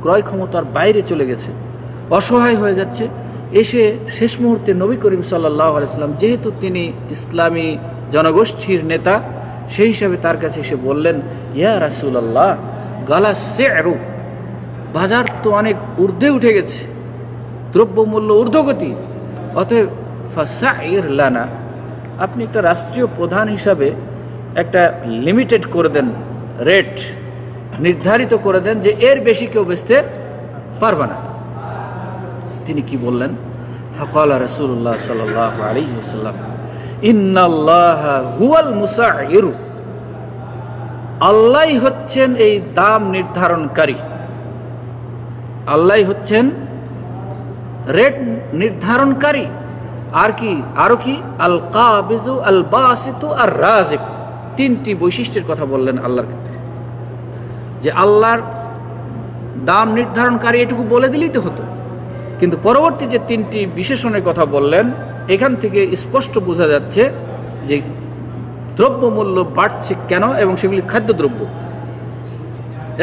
ক্রয় ক্ষমতার বাইরে চলে গেছে, অসহায় হয়ে যাচ্ছে। এসে শেষ মুহূর্তে নবী করিম সাল্লাল্লাহু আলাইহি ওয়াসাল্লাম, যেহেতু তিনি ইসলামী জনগোষ্ঠীর নেতা, সেই হিসাবে তার কাছে এসে বললেন, ইয়া রাসূলুল্লাহ, গালা সি'রু, বাজার তো অনেক ঊর্ধ্বে উঠে গেছে, দ্রব্যমূল্য ঊর্ধ্বগতি, অতএব ফাসাইর লানা, আপনি একটা রাষ্ট্রীয় প্রধান হিসাবে একটা লিমিটেড করে দেন, রেট নির্ধারিত করে দেন যে এর বেশি কেউ বেচতে পারবে না। তিনি কি বললেন? ফাকালা রাসূলুল্লাহ সাল্লাল্লাহু আলাইহি ওয়াসাল্লাম, ইন্নাল্লাহা হুয়াল মুসাইর, আল্লাহই হচ্ছেন এই দাম নির্ধারণকারী, আল্লাহই হচ্ছেন রেট নির্ধারণকারী। আরো কি আল কাবিজু আল বাসিতু আর রাজিক, 3টি বৈশিষ্ট্যের কথা বললেন আল্লাহর ক্ষেত্রে, যে আল্লাহর দাম নির্ধারণকারী এটুকু বলে দিলেই তো হতো, কিন্তু পরবর্তী যে 3টি বিশেষণের কথা বললেন, এখান থেকে স্পষ্ট বোঝা যাচ্ছে যে দ্রব্যমূল্য বাড়ছে কেন, এবং সেগুলি খাদ্যদ্রব্য,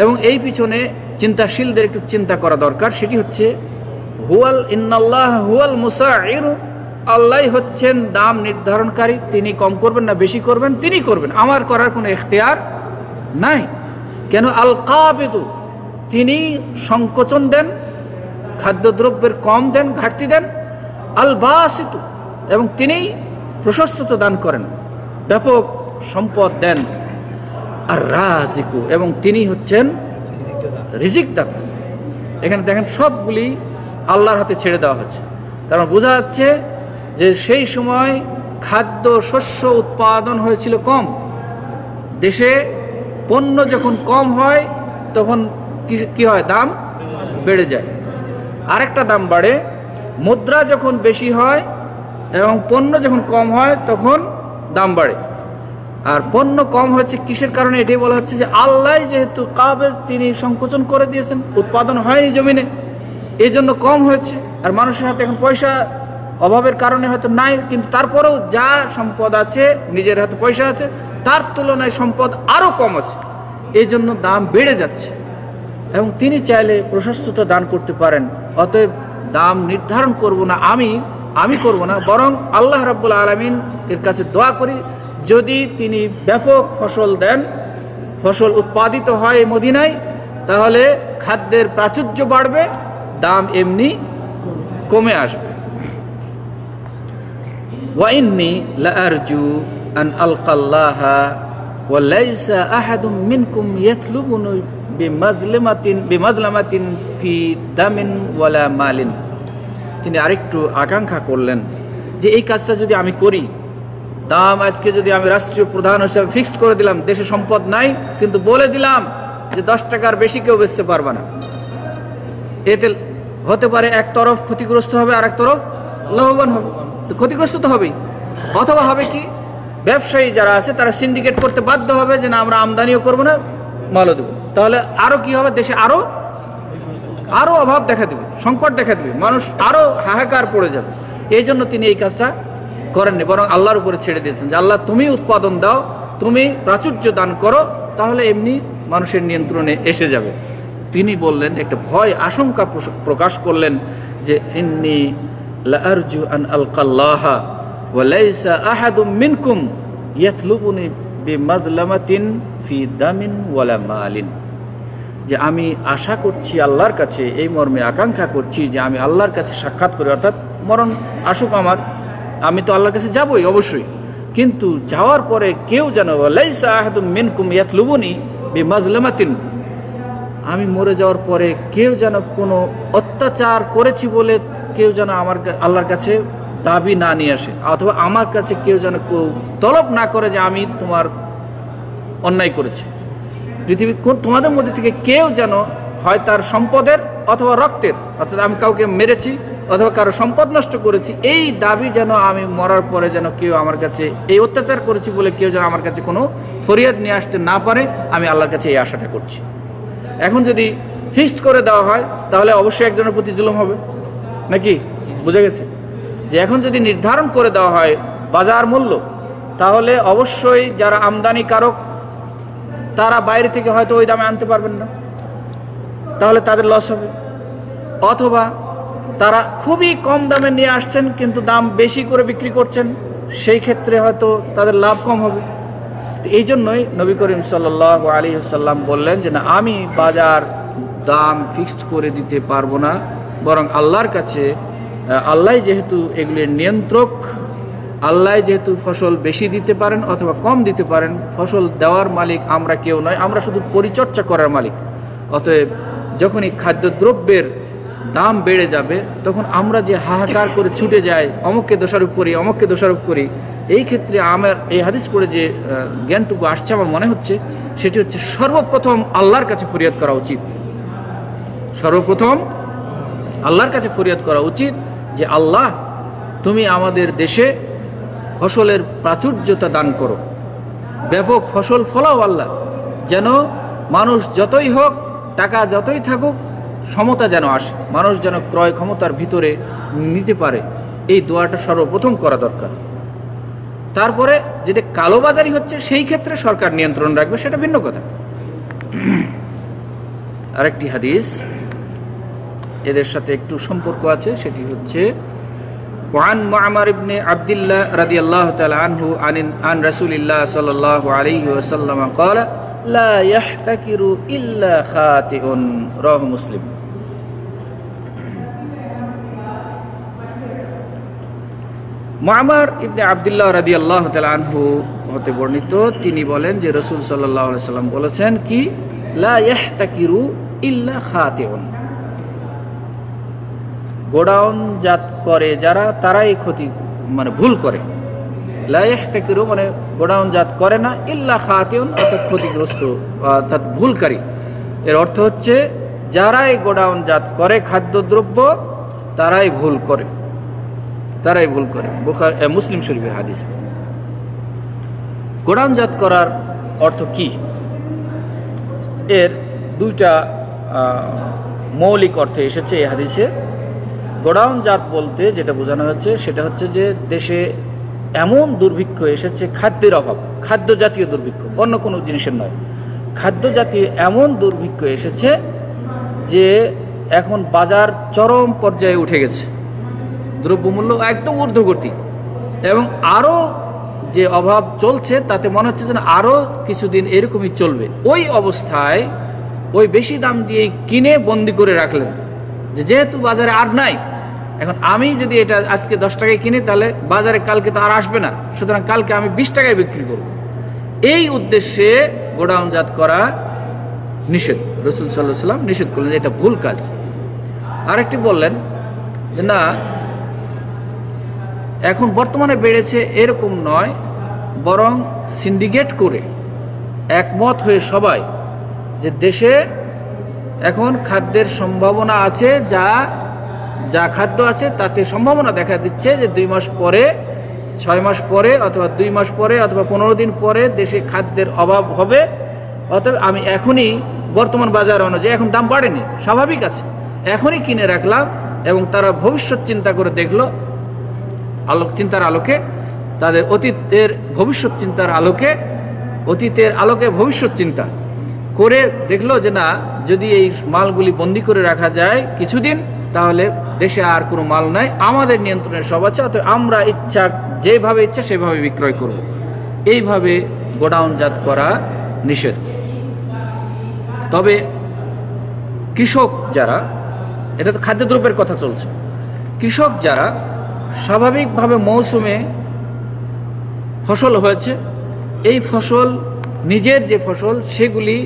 এবং এই পিছনে চিন্তাশীলদের একটু চিন্তা করা দরকার। সেটি হচ্ছে ইন্নাল্লাহ হুয়াল মুসাইর, আল্লাহ হচ্ছেন দাম নির্ধারণকারী, তিনি কম করবেন না বেশি করবেন, তিনি করবেন, আমার করার কোনো এখতিয়ার নাই। কেন? আল কাবিদু, তিনি সংকোচন দেন, খাদ্যদ্রব্যের কম দেন, ঘাটতি দেন। আল বাসিতু, এবং তিনি প্রশস্ততা দান করেন, ব্যাপক সম্পদ দেন। আর রাজিকু, এবং তিনি হচ্ছেন রিজিক দাতা। এখানে দেখেন সবগুলি আল্লাহর হাতে ছেড়ে দেওয়া হচ্ছে। তার মানে বোঝা যাচ্ছে যে সেই সময় খাদ্য শস্য উৎপাদন হয়েছিল কম। দেশে পণ্য যখন কম হয় তখন কি হয়, দাম বেড়ে যায়। আরেকটা দাম বাড়ে, মুদ্রা যখন বেশি হয় এবং পণ্য যখন কম হয় তখন দাম বাড়ে। আর পণ্য কম হচ্ছে কিসের কারণে? এটাই বলা হচ্ছে যে আল্লাহ যেহেতু কাবেজ তিনি সংকোচন করে দিয়েছেন, উৎপাদন হয়নি জমিনে, এই জন্য কম হয়েছে। আর মানুষের হাতে এখন পয়সা অভাবের কারণে হয়তো নাই, কিন্তু তারপরেও যা সম্পদ আছে, নিজের হাতে পয়সা আছে, তার তুলনায় সম্পদ আরও কম আছে, এই জন্য দাম বেড়ে যাচ্ছে। এবং তিনি চাইলে প্রশস্ততা দান করতে পারেন। অতএব দাম নির্ধারণ করব না, আমি করব না, বরং আল্লাহ রাব্বুল আলামিন এর কাছে দোয়া করি, যদি তিনি ব্যাপক ফসল দেন, ফসল উৎপাদিত হয় এই মদিনায়, তাহলে খাদ্যের প্রাচুর্য বাড়বে, দাম এমনি কমে আসবে। ওয়া ইন্নী লাআরজু আন আলকাল্লাহা ওয়া লাইসা আহাদুম মিনকুম ইয়াতলুবুনি বিমাযলামাতিন ফি দামিন ওয়ালা মালিন। তিনি আরেকটু আকাঙ্ক্ষা করলেন যে এই কাজটা যদি আমি করি, দাম আজকে যদি আমি রাষ্ট্রীয় প্রধান হিসাবে ফিক্সড করে দিলাম, দেশে সম্পদ নাই কিন্তু বলে দিলাম যে 10 টাকার বেশি কেউ বেচতে পারবে না, এতে হতে পারে এক তরফ ক্ষতিগ্রস্ত হবে আর এক তরফ লাভবান হবে। তো ক্ষতিগ্রস্ত তো হবেই। অথবা হবে কি, ব্যবসায়ী যারা আছে তারা সিন্ডিকেট করতে বাধ্য হবে যে না, আমরা আমদানিও করবো না, মালও দেবো। তাহলে আরো কি হবে, দেশে আরো অভাব দেখা দেবে, সংকট দেখা দেবে, মানুষ আরো হাহাকার পড়ে যাবে। এই জন্য তিনি এই কাজটা করেননি, বরং আল্লাহর উপরে ছেড়ে দিয়েছেন যে আল্লাহ তুমি উৎপাদন দাও, তুমি প্রাচুর্য দান করো, তাহলে এমনি মানুষের নিয়ন্ত্রণে এসে যাবে। তিনি বললেন, একটা ভয় আশঙ্কা প্রকাশ করলেন যে ইন্নী লাআরজু আন আলকাল্লাহা ওয়া লাইসা আহাদুম মিনকুম ইয়াতলুবুনি বিমাযলামাতিন ফি দামিন ওয়ালা মালিন, যে আমি আশা করছি আল্লাহর কাছে, এই মর্মে আকাঙ্ক্ষা করছি যে আমি আল্লাহর কাছে সাক্ষাৎ করি, অর্থাৎ মরণ আসুক আমার, আমি তো আল্লাহর কাছে যাবই অবশ্যই, কিন্তু যাওয়ার পরে কেউ যেন লাইসা আহাদুম মিনকুম ইয়াতলুবুনি বিমাযলামাতিন, আমি মরে যাওয়ার পরে কেউ যেন কোনো অত্যাচার করেছি বলে কেউ যেন আমার আল্লাহর কাছে দাবি না নিয়ে আসে, অথবা আমার কাছে কেউ যেন তলব না করে যে আমি তোমার অন্যায় করেছি। পৃথিবীর তোমাদের মধ্যে থেকে কেউ যেন হয় তার সম্পদের অথবা রক্তের, অর্থাৎ আমি কাউকে মেরেছি অথবা কারো সম্পদ নষ্ট করেছি, এই দাবি যেন আমি মরার পরে যেন কেউ আমার কাছে, এই অত্যাচার করেছি বলে কেউ যেন আমার কাছে কোনো ফরিয়াদ নিয়ে আসতে না পারে, আমি আল্লাহর কাছে এই আশাটা করছি। এখন যদি ফিক্সড করে দেওয়া হয় তাহলে অবশ্যই একজনের প্রতি জুলুম হবে, নাকি? বুঝে গেছে যে এখন যদি নির্ধারণ করে দেওয়া হয় বাজার মূল্য, তাহলে অবশ্যই যারা আমদানিকারক তারা বাইরে থেকে হয়তো ওই দামে আনতে পারবেন না, তাহলে তাদের লস হবে। অথবা তারা খুবই কম দামে নিয়ে আসছেন কিন্তু দাম বেশি করে বিক্রি করছেন, সেই ক্ষেত্রে হয়তো তাদের লাভ কম হবে। তো এই জন্যই নবী করিম সাল্লাল্লাহু আলাইহি ওয়াসাল্লাম বললেন যে না, আমি বাজার দাম ফিক্সড করে দিতে পারবো না, বরং আল্লাহর কাছে, আল্লাহ যেহেতু এগুলির নিয়ন্ত্রক, আল্লাহ যেহেতু ফসল বেশি দিতে পারেন অথবা কম দিতে পারেন, ফসল দেওয়ার মালিক আমরা কেউ নয়, আমরা শুধু পরিচর্যা করার মালিক। অতএব যখনই খাদ্যদ্রব্যের দাম বেড়ে যাবে তখন আমরা যে হাহাকার করে ছুটে যাই, অমুককে দোষারোপ করি, অমুককে দোষারোপ করি, এই ক্ষেত্রে আমার এই হাদিস পড়ে যে জ্ঞানটুকু আসছে আমার মনে হচ্ছে সেটি হচ্ছে সর্বপ্রথম আল্লাহর কাছে ফরিয়াদ করা উচিত। সর্বপ্রথম আল্লাহর কাছে ফরিয়াদ করা উচিত যে আল্লাহ, তুমি আমাদের দেশে ফসলের প্রাচুর্যতা দান করো, ব্যাপক ফসল ফলাও আল্লাহ, যেন মানুষ যতই হোক, টাকা যতই থাকুক, সমতা যেন আসে, মানুষ যেন ক্রয় ক্ষমতার ভিতরে নিতে পারে, এই দোয়াটা সর্বপ্রথম করা দরকার। তারপরে যেটা কালোবাজারি হচ্ছে সেই ক্ষেত্রে সরকার নিয়ন্ত্রণ রাখবে, সেটা ভিন্ন কথা। আরেকটি হাদিস এদের সাথে একটু সম্পর্ক আছে, সেটি হচ্ছে وعن معمر بن عبد الله رضي الله تعالى عنه عن رسول الله صلى الله عليه وسلم قال لا يحتكر إلا خاطئ رواه مسلم। মুআম্মার ইবনে আব্দুল্লাহ রাদিয়াল্লাহু তাআলা আনহু হতে বর্ণিত, তিনি বলেন যে রাসূল সাল্লাল্লাহু আলাইহি সাল্লাম বলেছেন কি, লা ইয়াহতাকিরু ইল্লা খাতিউন, গোডাউনজাত করে যারা, তারাই ক্ষতি মানে ভুল করে। লা ইয়াহতাকিরু মানে গোডাউনজাত করে না, ইল্লা খাতিউন অর্থাৎ ক্ষতিগ্রস্ত অর্থাৎ ভুলকারী। এর অর্থ হচ্ছে যারাই গোডাউনজাত করে খাদ্যদ্রব্য তারাই ভুল করে, তারাই ভুল করে। মুসলিম শরীফের হাদিস। গোডাউনজাত করার অর্থ কি? এর দুইটা মৌলিক অর্থে এসেছে এই হাদিসে। গোডাউনজাত বলতে যেটা বোঝানো হচ্ছে সেটা হচ্ছে যে দেশে এমন দুর্ভিক্ষ এসেছে, খাদ্যের অভাব, খাদ্য জাতীয় দুর্ভিক্ষ, অন্য কোনো জিনিসের নয়, খাদ্য জাতীয় এমন দুর্ভিক্ষ এসেছে যে এখন বাজার চরম পর্যায়ে উঠে গেছে, দ্রব্যমূল্য একদম ঊর্ধ্বগতি, এবং আরও যে অভাব চলছে তাতে মনে হচ্ছে যেন আরও কিছুদিন এরকমই চলবে। ওই অবস্থায় ওই বেশি দাম দিয়ে কিনে বন্দি করে রাখলেন যে যেহেতু বাজারে আর নাই, এখন আমি যদি এটা আজকে 10 টাকায় কিনি তাহলে বাজারে কালকে তো আর আসবে না, সুতরাং কালকে আমি 20 টাকায় বিক্রি করব। এই উদ্দেশ্যে গোডাউনজাত করা নিষেধ। রাসূল সাল্লাল্লাহু আলাইহি ওয়াসাল্লাম নিষেধ করলেন, এটা ভুল কাজ। আরেকটি বললেন যে না, এখন বর্তমানে বেড়েছে এরকম নয়, বরং সিন্ডিকেট করে একমত হয়ে সবাই যে দেশে এখন খাদ্যের সম্ভাবনা আছে, যা খাদ্য আছে তাতে সম্ভাবনা দেখা দিচ্ছে যে 2 মাস পরে, 6 মাস পরে, অথবা 2 মাস পরে, অথবা 15 দিন পরে দেশে খাদ্যের অভাব হবে। অতএব আমি এখনই বর্তমান বাজার অনুযায়ী, এখন দাম বাড়েনি, স্বাভাবিক আছে, এখনই কিনে রাখলাম। এবং তারা ভবিষ্যৎ চিন্তা করে দেখলো, চিন্তার আলোকে, তাদের অতীতের ভবিষ্যৎ চিন্তার আলোকে, অতীতের আলোকে ভবিষ্যৎ চিন্তা করে দেখলো যে না, যদি এই মালগুলি বন্দি করে রাখা যায় কিছুদিন, তাহলে দেশে আর কোনো মাল নাই, আমাদের নিয়ন্ত্রণের সব আছে, অতএব আমরা ইচ্ছা যেভাবে ইচ্ছা সেভাবে বিক্রয় করব। এইভাবে গোডাউনজাত করা নিষেধ। তবে কৃষক যারা, এটা তো খাদ্যদ্রব্যের কথা চলছে, কৃষক যারা স্বাভাবিকভাবে মৌসুমে ফসল হয়েছে, এই ফসল নিজের যে ফসল সেগুলি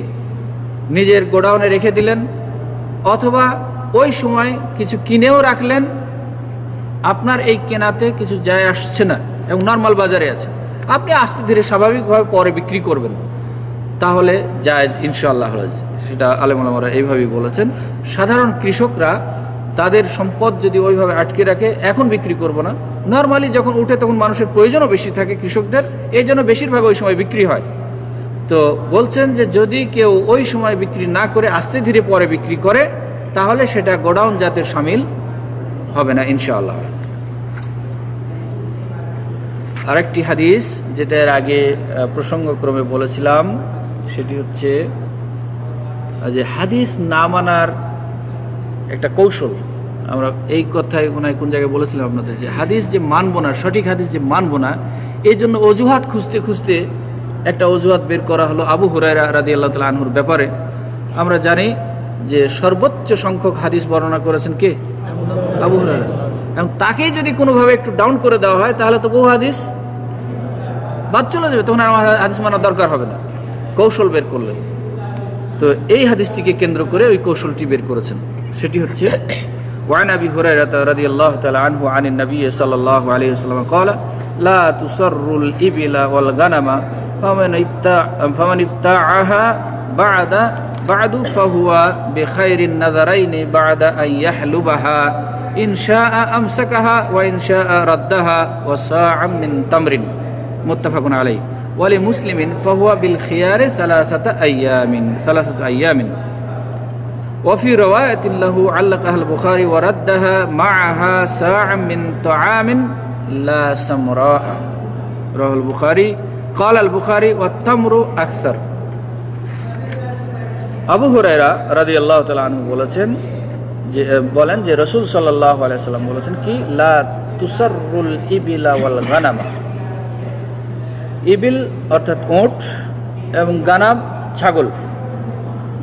নিজের গোডাউনে রেখে দিলেন, অথবা ওই সময় কিছু কিনেও রাখলেন, আপনার এই কেনাতে কিছু যায় আসছে না এবং নর্মাল বাজারে আছে, আপনি আস্তে ধীরে স্বাভাবিকভাবে পরে বিক্রি করবেন, তাহলে জায়েজ ইনশাআল্লাহ। সেটা আলেম ওলামারা এইভাবেই বলেছেন। সাধারণ কৃষকরা তাদের সম্পদ যদি ওইভাবে আটকে রাখে, এখন বিক্রি করব না, নর্মালি যখন উঠে তখন মানুষের প্রয়োজনও বেশি থাকে কৃষকদের, এই জন্য বেশিরভাগ ওই সময় বিক্রি হয়। তো বলছেন যে যদি কেউ ওই সময় বিক্রি না করে আস্তে ধীরে পরে বিক্রি করে, তাহলে সেটা গোডাউন জাতের শামিল হবে না ইনশাআল্লাহ। আরেকটি হাদিস যেটা এর আগে প্রসঙ্গক্রমে বলেছিলাম, সেটি হচ্ছে যে হাদিস না মানার একটা কৌশল। আমরা এই কথাই মনে হয় কোন জায়গায় বলেছিলাম আপনাদের, যে হাদিস যে মানব না, সঠিক হাদিস যে মানব না, এই জন্য অজুহাত খুঁজতে খুঁজতে একটা অজুহাত বের করা হলো আবু হুরায়রা রাদিয়াল্লাহু তাআলা আনহুর ব্যাপারে। আমরা জানি যে সর্বোচ্চ সংখ্যক হাদিস বর্ণনা করেছেন কে? আবু হুরায়রা। এবং তাকেই যদি কোনোভাবে একটু ডাউন করে দেওয়া হয়, তাহলে তো বহু হাদিস বাদ চলে যাবে, তখন আমার হাদিস মানার দরকার হবে না। কৌশল বের করলেন। তো এই হাদিসটিকে কেন্দ্র করে ওই কৌশলটি বের করেছেন, সেটি হচ্ছে وعن أبي هريرة رضي الله تعالى عنه عن النبي صلى الله عليه وسلم قال لا تسر الإبل والغنم فمن ابتاعها بعد فهو بخير النظرين بعد أن يحلبها إن شاء أمسكها وإن شاء ردها وصاعا من تمر متفق عليه ولمسلم فهو بالخيار 3 أيام وفي رواية له علقها البخاري وردها معها ساعا من طعام لا سمراء رواه البخاري قال البخاري والتمر أكثر। আবু হুরায়রা রাদিয়াল্লাহু তাআলা আনহু বলেন যে রাসূল সাল্লাল্লাহু আলাইহি ওয়াসাল্লাম বলেছেন কি, লা তুসাররুল ইবিলা ওয়াল গানামা। ইবিল অর্থাৎ ওট এবং গানাম ছাগল,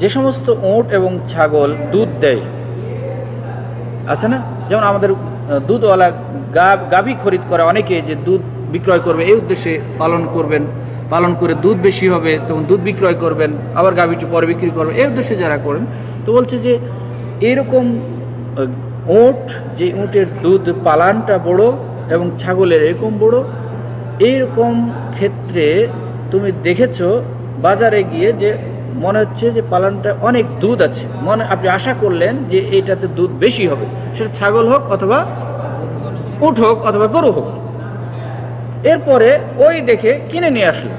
যে সমস্ত ওট এবং ছাগল দুধ দেয়, আছে না, যেমন আমাদের দুধওয়ালা গাভী খরিদ করে অনেকে, যে দুধ বিক্রয় করবে এই উদ্দেশ্যে পালন করে দুধ বেশি হবে তখন দুধ বিক্রয় করবেন, আবার গাভীটি পরে বিক্রি করবেন, এই উদ্দেশ্যে যারা করেন। তো বলছে যে এরকম উট, যে উটের দুধ পালানটা বড় এবং ছাগলের এরকম বড়, এইরকম ক্ষেত্রে তুমি দেখেছো বাজারে গিয়ে যে মনে হচ্ছে যে পালানটা অনেক দুধ আছে, আপনি আশা করলেন যে এইটাতে দুধ বেশি হবে, সেটা ছাগল হোক অথবা উট হোক অথবা গরু হোক। এরপরে ওই দেখে কিনে নিয়ে আসলো,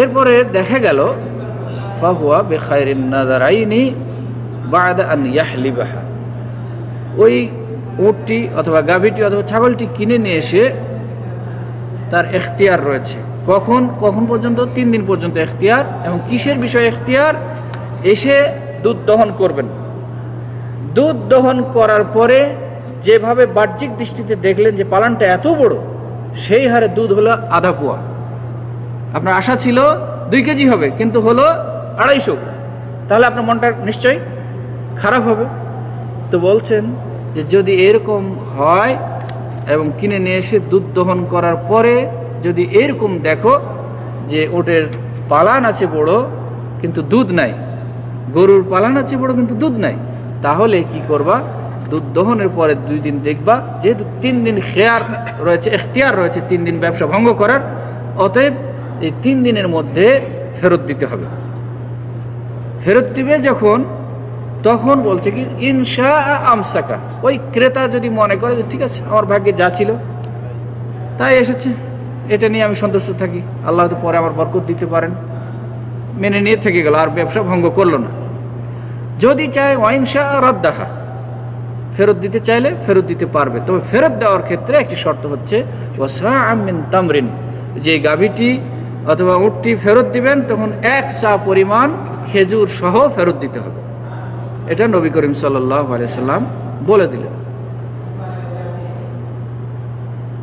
এরপরে দেখা গেল ফাহুয়া বিখাইরিন নাযারাইনি বা'দা আন ইয়াহলিবাহা, ওই উটটি অথবা গাভীটি অথবা ছাগলটি কিনে নিয়ে এসে তার এখতিয়ার রয়েছে, কখন পর্যন্ত? 3 দিন পর্যন্ত এখতিয়ার। এবং কিসের বিষয়ে এখতিয়ার? এসে দুধ দহন করবেন। দুধ দহন করার পরে যেভাবে বাহ্যিক দৃষ্টিতে দেখলেন যে পালানটা এত বড়, সেই হারে দুধ হলো আধা পোয়া। আপনার আশা ছিল 2 কেজি হবে, কিন্তু হলো 250, তাহলে আপনার মনটা নিশ্চয়ই খারাপ হবে। তো বলছেন যে যদি এরকম হয় এবং কিনে নিয়ে এসে দুধ দহন করার পরে যদি এরকম দেখো যে ওটের পালান আছে বড় কিন্তু দুধ নাই, গরুর পালান আছে বড় কিন্তু দুধ নাই, তাহলে কি করবা? দুধ দহনের পরে 2 দিন দেখবা, যেহেতু 3 দিন খেয়ার রয়েছে, এখতিয়ার রয়েছে 3 দিন ব্যবসা ভঙ্গ করার, অতএব এই 3 দিনের মধ্যে ফেরত দিতে হবে। ফেরত দিবে যখন, তখন বলছে কি ইনশা আমসাকা, ওই ক্রেতা যদি মনে করে যে ঠিক আছে আমার ভাগ্যে যা ছিল তাই এসেছে, এটা নিয়ে আমি সন্তুষ্ট থাকি, আল্লাহ তো পরে আমার বরকত দিতে পারেন, মেনে নিয়ে থেকে গেল, আর ব্যবসা ভঙ্গ করলো না। যদি চায় ওয়াইনশা রাদ্দাহা, ফেরত দিতে চাইলে ফেরত দিতে পারবে, তবে ফেরত দেওয়ার ক্ষেত্রে একটি শর্ত হচ্ছে ওয়াসা'আম মিন তামরিন, যে গাভীটি অথবা উটটি ফেরত দিবেন তখন 1 সা পরিমাণ খেজুর সহ ফেরত দিতে হবে। এটা নবী করিম সাল্লাল্লাহু আলাইহি সাল্লাম বলে দিলেন।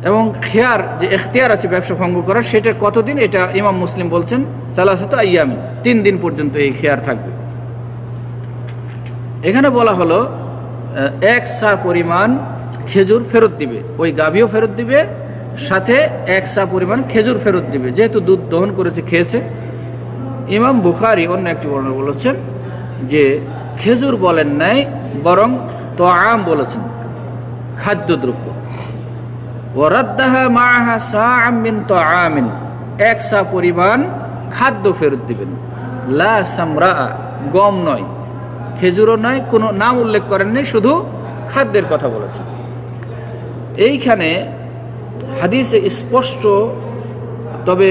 এবং খেয়ার যে এখতিয়ার আছে ব্যবসা ভঙ্গ করার, সেটা কতদিন? এটা ইমাম মুসলিম বলছেন সালাসাতু আইয়াম, 3 দিন পর্যন্ত এই খেয়ার থাকবে। এখানে বলা হলো 1 সা পরিমাণ খেজুর ফেরত দিবে, ওই গাভীও ফেরত দিবে, সাথে 1 সা পরিমাণ খেজুর ফেরত দিবে, যেহেতু দুধ দহন করেছে, খেয়েছে। ইমাম বুখারী অন্য একটি বর্ণনা বলেছেন যে খেজুর বলেন নাই, বরং তাআম বলেছেন, খাদ্যদ্রব্য। ওয়ারাদ্দাহা মা'আহা সা'আম মিন তাআমিন, 1 সা পরিমাণ খাদ্য ফেরত দিবেন। লা সামরা, গম নয়, খেজুরও নয়, কোনো নাম উল্লেখ করেননি, শুধু খাদ্যের কথা বলেছেন। এইখানে হাদিসে স্পষ্ট, তবে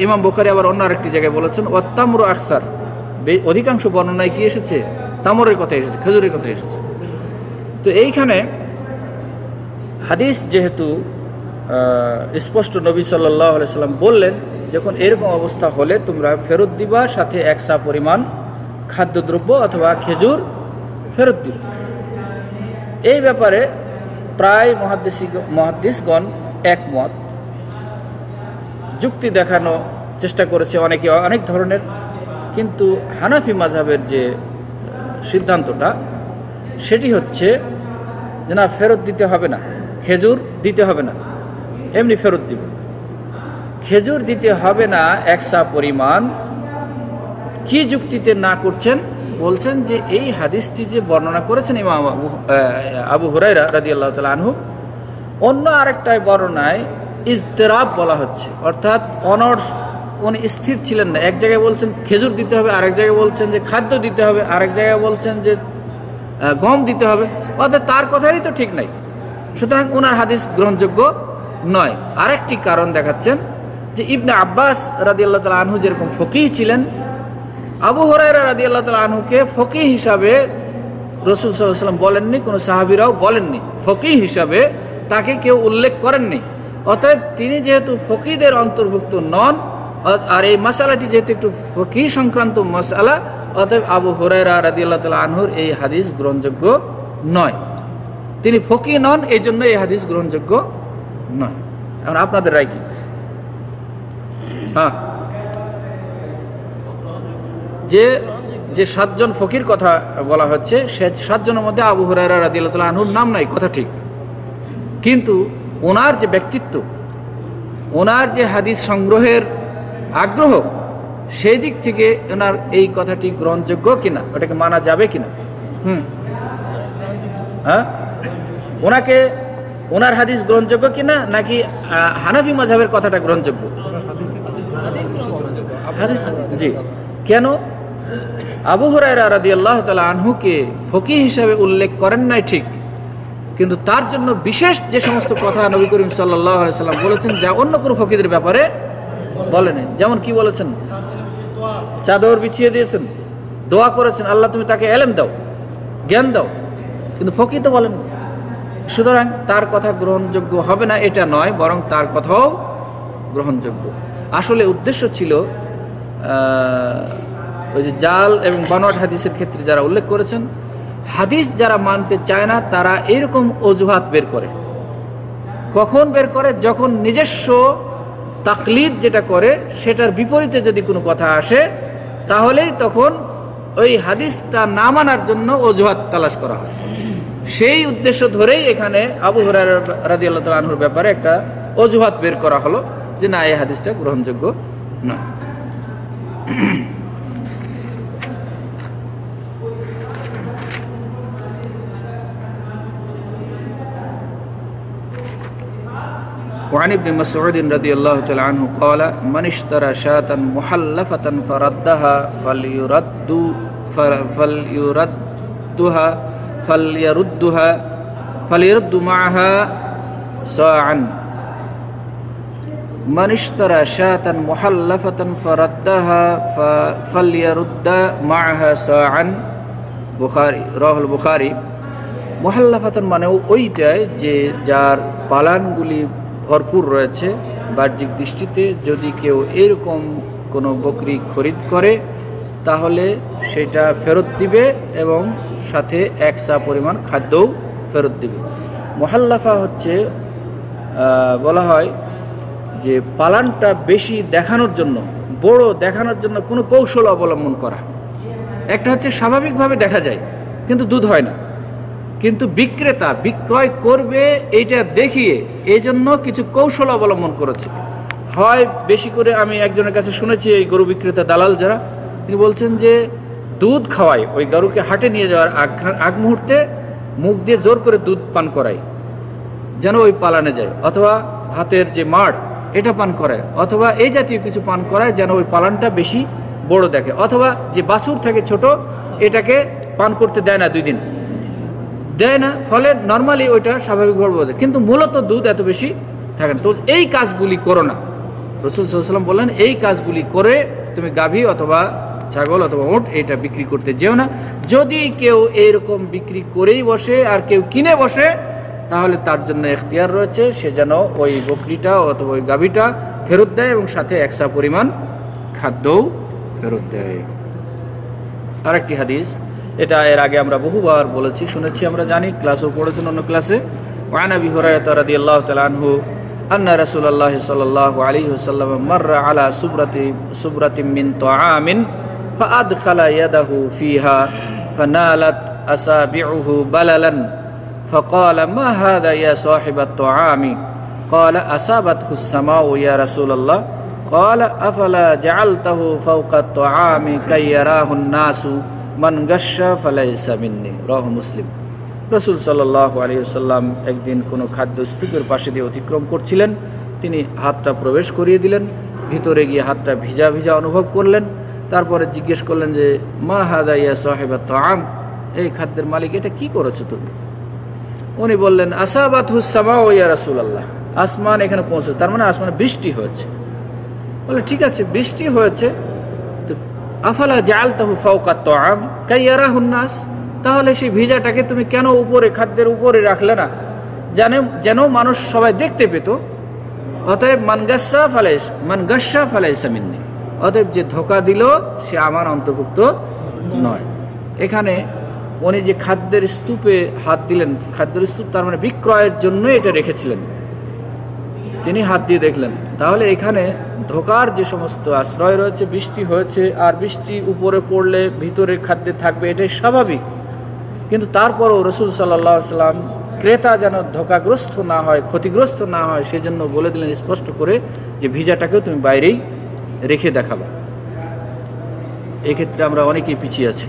ইমাম বুখারী আবার অন্য আরেকটি জায়গায় বলেছেন ওয়াত্তামরু আকসার, অধিকাংশ বর্ণনায় কি এসেছে? তামরের কথা এসেছে, খেজুরের কথা এসেছে। তো এইখানে হাদিস যেহেতু স্পষ্ট, নবী সাল্লাল্লাহু আলাইহি সাল্লাম বললেন যখন এরকম অবস্থা হলে তোমরা ফেরত দিবা, সাথে 1 সা পরিমাণ খাদ্যদ্রব্য অথবা খেজুর ফেরত দিবে। এই ব্যাপারে প্রায় মুহাদ্দিসগণ একমত। যুক্তি দেখানো চেষ্টা করেছে অনেকে অনেক ধরনের, কিন্তু হানাফি মাযহাবের যে সিদ্ধান্তটা সেটি হচ্ছে যে না, ফেরত দিতে হবে না, খেজুর দিতে হবে না, এমনি ফেরত দিবে। খেজুর দিতে হবে না 1 সা পরিমাণ, কি যুক্তিতে না করছেন? বলছেন যে এই হাদিসটি যে বর্ণনা করেছেন ইমাম আবু হুরায়রা রাদিয়াল্লাহু তাআলা আনহু, অন্য আরেকটাই বর্ণনায় ইজতিরাব বলা হচ্ছে, অর্থাৎ উনি স্থির ছিলেন না। এক জায়গায় বলছেন খেজুর দিতে হবে, আরেক জায়গায় বলছেন যে খাদ্য দিতে হবে, আরেক জায়গায় বলছেন যে গম দিতে হবে, অর্থাৎ তার কথাই তো ঠিক নাই, সুতরাং ওনার হাদিস গ্রহণযোগ্য নয়। আরেকটি কারণ দেখাচ্ছেন যে ইবনে আব্বাস রাদিয়াল্লাহু তাআলা আনহু যেরকম ফকিহ ছিলেন, আবু হুরায়রা রাদিয়াল্লাহু তাআলা আনহুকে ফকিহ হিসাবে রাসূল সাল্লাল্লাহু আলাইহি ওয়াসাল্লাম বলেননি, কোনো সাহাবীরাও বলেননি, ফকিহ হিসাবে তাকে কেউ উল্লেখ করেননি। অতএব তিনি যেহেতু ফকিহদের অন্তর্ভুক্ত নন, আর এই মাসালাটি যেহেতু একটু ফকিহ সংক্রান্ত মাসালা, অতএব আবু হুরায়রা রাদিয়াল্লাহু তাআলা আনহুর এই হাদিস গ্রহণযোগ্য নয়। তিনি ফকিহ নন, এই জন্য এই হাদিস গ্রহণযোগ্য নয়। এখন আপনাদের রায় কি? হ্যাঁ, যে 7 জন ফকির কথা বলা হচ্ছে, সে 7 জনের মধ্যে আবু হুরায়রা রাদিয়াল্লাহু তাআলা আনহুর নাম নাই, কথা ঠিক, কিন্তু ওনার যে ব্যক্তিত্ব, ওনার যে হাদিস সংগ্রহের আগ্রহ, সেই দিক থেকে ওনার এই কথাটি গ্রহণযোগ্য কিনা, ওটাকে মানা যাবে কিনা? হ্যাঁ, ওনার হাদিস গ্রহণযোগ্য কিনা, নাকি হানাফি মাযহাবের কথাটা গ্রহণযোগ্য? হাদিস, জি। কেন? আবু হুরায়রা রাদিয়াল্লাহু তাআলা আনহুকে ফকিহ হিসাবে উল্লেখ করেন নাই ঠিক, কিন্তু তার জন্য বিশেষ যে সমস্ত কথা নবী করিম সাল্লাল্লাহু আলাইহি সাল্লাম বলেছেন যা অন্য কোনো ফকিহদের ব্যাপারে বলেন। যেমন কি বলেছেন? চাদর বিছিয়ে দিয়েছেন, দোয়া করেছেন, আল্লাহ তুমি তাকে ইলম দাও, জ্ঞান দাও, কিন্তু ফকিহ তো বলেন। সুতরাং তার কথা গ্রহণযোগ্য হবে না এটা নয়, বরং তার কথাও গ্রহণযোগ্য। আসলে উদ্দেশ্য ছিল ওই যে জাল এবং বানোয়াট হাদিসের ক্ষেত্রে যারা উল্লেখ করেছেন, হাদিস যারা মানতে চায় না তারা এরকম অজুহাত বের করে। কখন বের করে? যখন নিজস্ব তাকলিদ যেটা করে সেটার বিপরীতে যদি কোনো কথা আসে, তাহলেই তখন ওই হাদিসটা না মানার জন্য অজুহাত তালাশ করা হয়। সেই উদ্দেশ্য ধরেই এখানে আবু হুরায়রা রাদিয়াল্লাহু তাআলা আনহুর ব্যাপারে একটা অজুহাত বের করা হলো যে না, এই হাদিসটা গ্রহণযোগ্য নয়। وعن ابن مسعود رضي الله تعالى عنه قال من اشترى شاة محلفة فردها فليرد معها صاعا من اشترى شاة محلفة فردها فليرد معها صاعا বুখারী, রাহুল বুখারী। মুহাল্লাফাতান মানে ওইটাই যে যার পালানগুলি ভরপুর রয়েছে, বাহ্যিক দৃষ্টিতে যদি কেউ এরকম কোনো বকরি খরিদ করে তাহলে সেটা ফেরত দিবে এবং সাথে একসা পরিমাণ খাদ্যও ফেরত দিবে। মুহাল্লাফা হচ্ছে বলা হয় যে পালানটা বেশি দেখানোর জন্য, বড় দেখানোর জন্য কোনো কৌশল অবলম্বন করা। একটা হচ্ছে স্বাভাবিকভাবে দেখা যায় কিন্তু দুধ হয় না, কিন্তু বিক্রেতা বিক্রয় করবে এইটা দেখিয়ে এই জন্য কিছু কৌশল অবলম্বন করেছে। হয় বেশি করে, আমি একজনের কাছে শুনেছি, এই গরু বিক্রেতা দালাল যারা, তিনি বলছেন যে দুধ খাওয়ায়, ওই গরুকে হাটে নিয়ে যাওয়ার আগ মুহূর্তে মুখ দিয়ে জোর করে দুধ পান করায় যেন ওই পালানে যায়, অথবা হাতের যে মাড় এটা পান করায়, অথবা এই জাতীয় কিছু পান করায় যেন ওই পালানটা বেশি বড় দেখে, অথবা যে বাছুর থাকে ছোট এটাকে পান করতে দেয় না, 2 দিন দেয় না, ফলে নর্মালি ওইটা স্বাভাবিকভাবে বোঝে, কিন্তু মূলত দুধ এত বেশি থাকে না। তো এই কাজগুলি করো না, রাসূল সাল্লাল্লাহু আলাইহি ওয়াসাল্লাম বললেন এই কাজগুলি করে তুমি গাভী অথবা ছাগল অথবা উট এটা বিক্রি করতে যেও না। যদি কেউ এইরকম বিক্রি করেই বসে আর কেউ কিনে বসে, তাহলে তার জন্য এখতিয়ার রয়েছে, সে যেন ওই বকরিটা অথবা ওই গাভীটা ফেরত দেয় এবং সাথে একসা পরিমাণ খাদ্যও ফেরত দেয়। আরেকটি হাদিস, এটা এর আগে আমরা বহুবার বলেছি, শুনেছি, আমরা জানি, ক্লাসও পড়েছেন অন্য ক্লাসে। ওয়ান আবি হুরায়রা রাদিয়াল্লাহু তাআলা আনহু আন্না রাসূলুল্লাহ সাল্লাল্লাহু আলাইহি ওয়াসাল্লাম মাররা আলা সুবরাতিন মিন তাআমিন ফাআদখালা ইয়াদাহু ফিহা ফানালাত আসাবিউহু বালালান ফাকালা মা হাযা ইয়া সাহিবাত তাআমি ক্বালা আসাবাতহু আস-সামাউ ইয়া রাসূলুল্লাহ ক্বালা আফালা জাআলতাহু ফাওকা আত-তাআমি কাইয়ারাহু আন-নাসু মান গাশশা ফালাইসা মিন্নি, রাহু মুসলিম। রাসূল সাল্লাল্লাহু আলাইহি ওয়াসাল্লাম একদিন কোনো খাদ্য স্তূপের পাশে দিয়ে অতিক্রম করছিলেন, তিনি হাতটা প্রবেশ করিয়ে দিলেন, ভিতরে গিয়ে হাতটা ভিজা ভিজা অনুভব করলেন, তারপরে জিজ্ঞেস করলেন যে মা হাদা ইয়া সাহিবাত তাআম, এই খাদ্যের মালিক এটা কি করেছো তুমি? উনি বললেন আসাবাতহু সামাউ ইয়া রাসূলুল্লাহ, আসমান এখানে পৌঁছেছে, তার মানে আসমানে বৃষ্টি হয়েছে। বলে ঠিক আছে, বৃষ্টি হয়েছে, তো আফালা জাআলতাহু ফাওকা আত-তাআম কাইয়ারাহু আন-নাস, তাহলে সেই ভিজাটাকে তুমি কেন উপরে, খাদ্যের উপরে রাখলে না, যেন মানুষ সবাই দেখতে পেত। অতএব মান গাশশা ফালাইসা মিন্নি, অতএব যে ধোঁকা দিল সে আমার অন্তর্ভুক্ত নয়। এখানে উনি যে খাদ্যের স্তূপে হাত দিলেন, খাদ্যের স্তূপ তার মানে বিক্রয়ের জন্য এটা রেখেছিলেন, তিনি হাত দিয়ে দেখলেন, তাহলে এখানে ধোঁকার যে সমস্ত আশ্রয় রয়েছে, বৃষ্টি হয়েছে আর বৃষ্টি উপরে পড়লে ভিতরে খাদ্যে থাকবে, এটাই স্বাভাবিক। কিন্তু তারপরও রাসূল সাল্লাল্লাহু আলাইহি ওয়াসাল্লাম ক্রেতা যেন ধোঁকাগ্রস্ত না হয়, ক্ষতিগ্রস্ত না হয়, সেজন্য বলে দিলেন স্পষ্ট করে যে ভিজাটাকেও তুমি বাইরেই রেখে দেখাবা। এক্ষেত্রে আমরা অনেকেই পিছিয়ে আছি।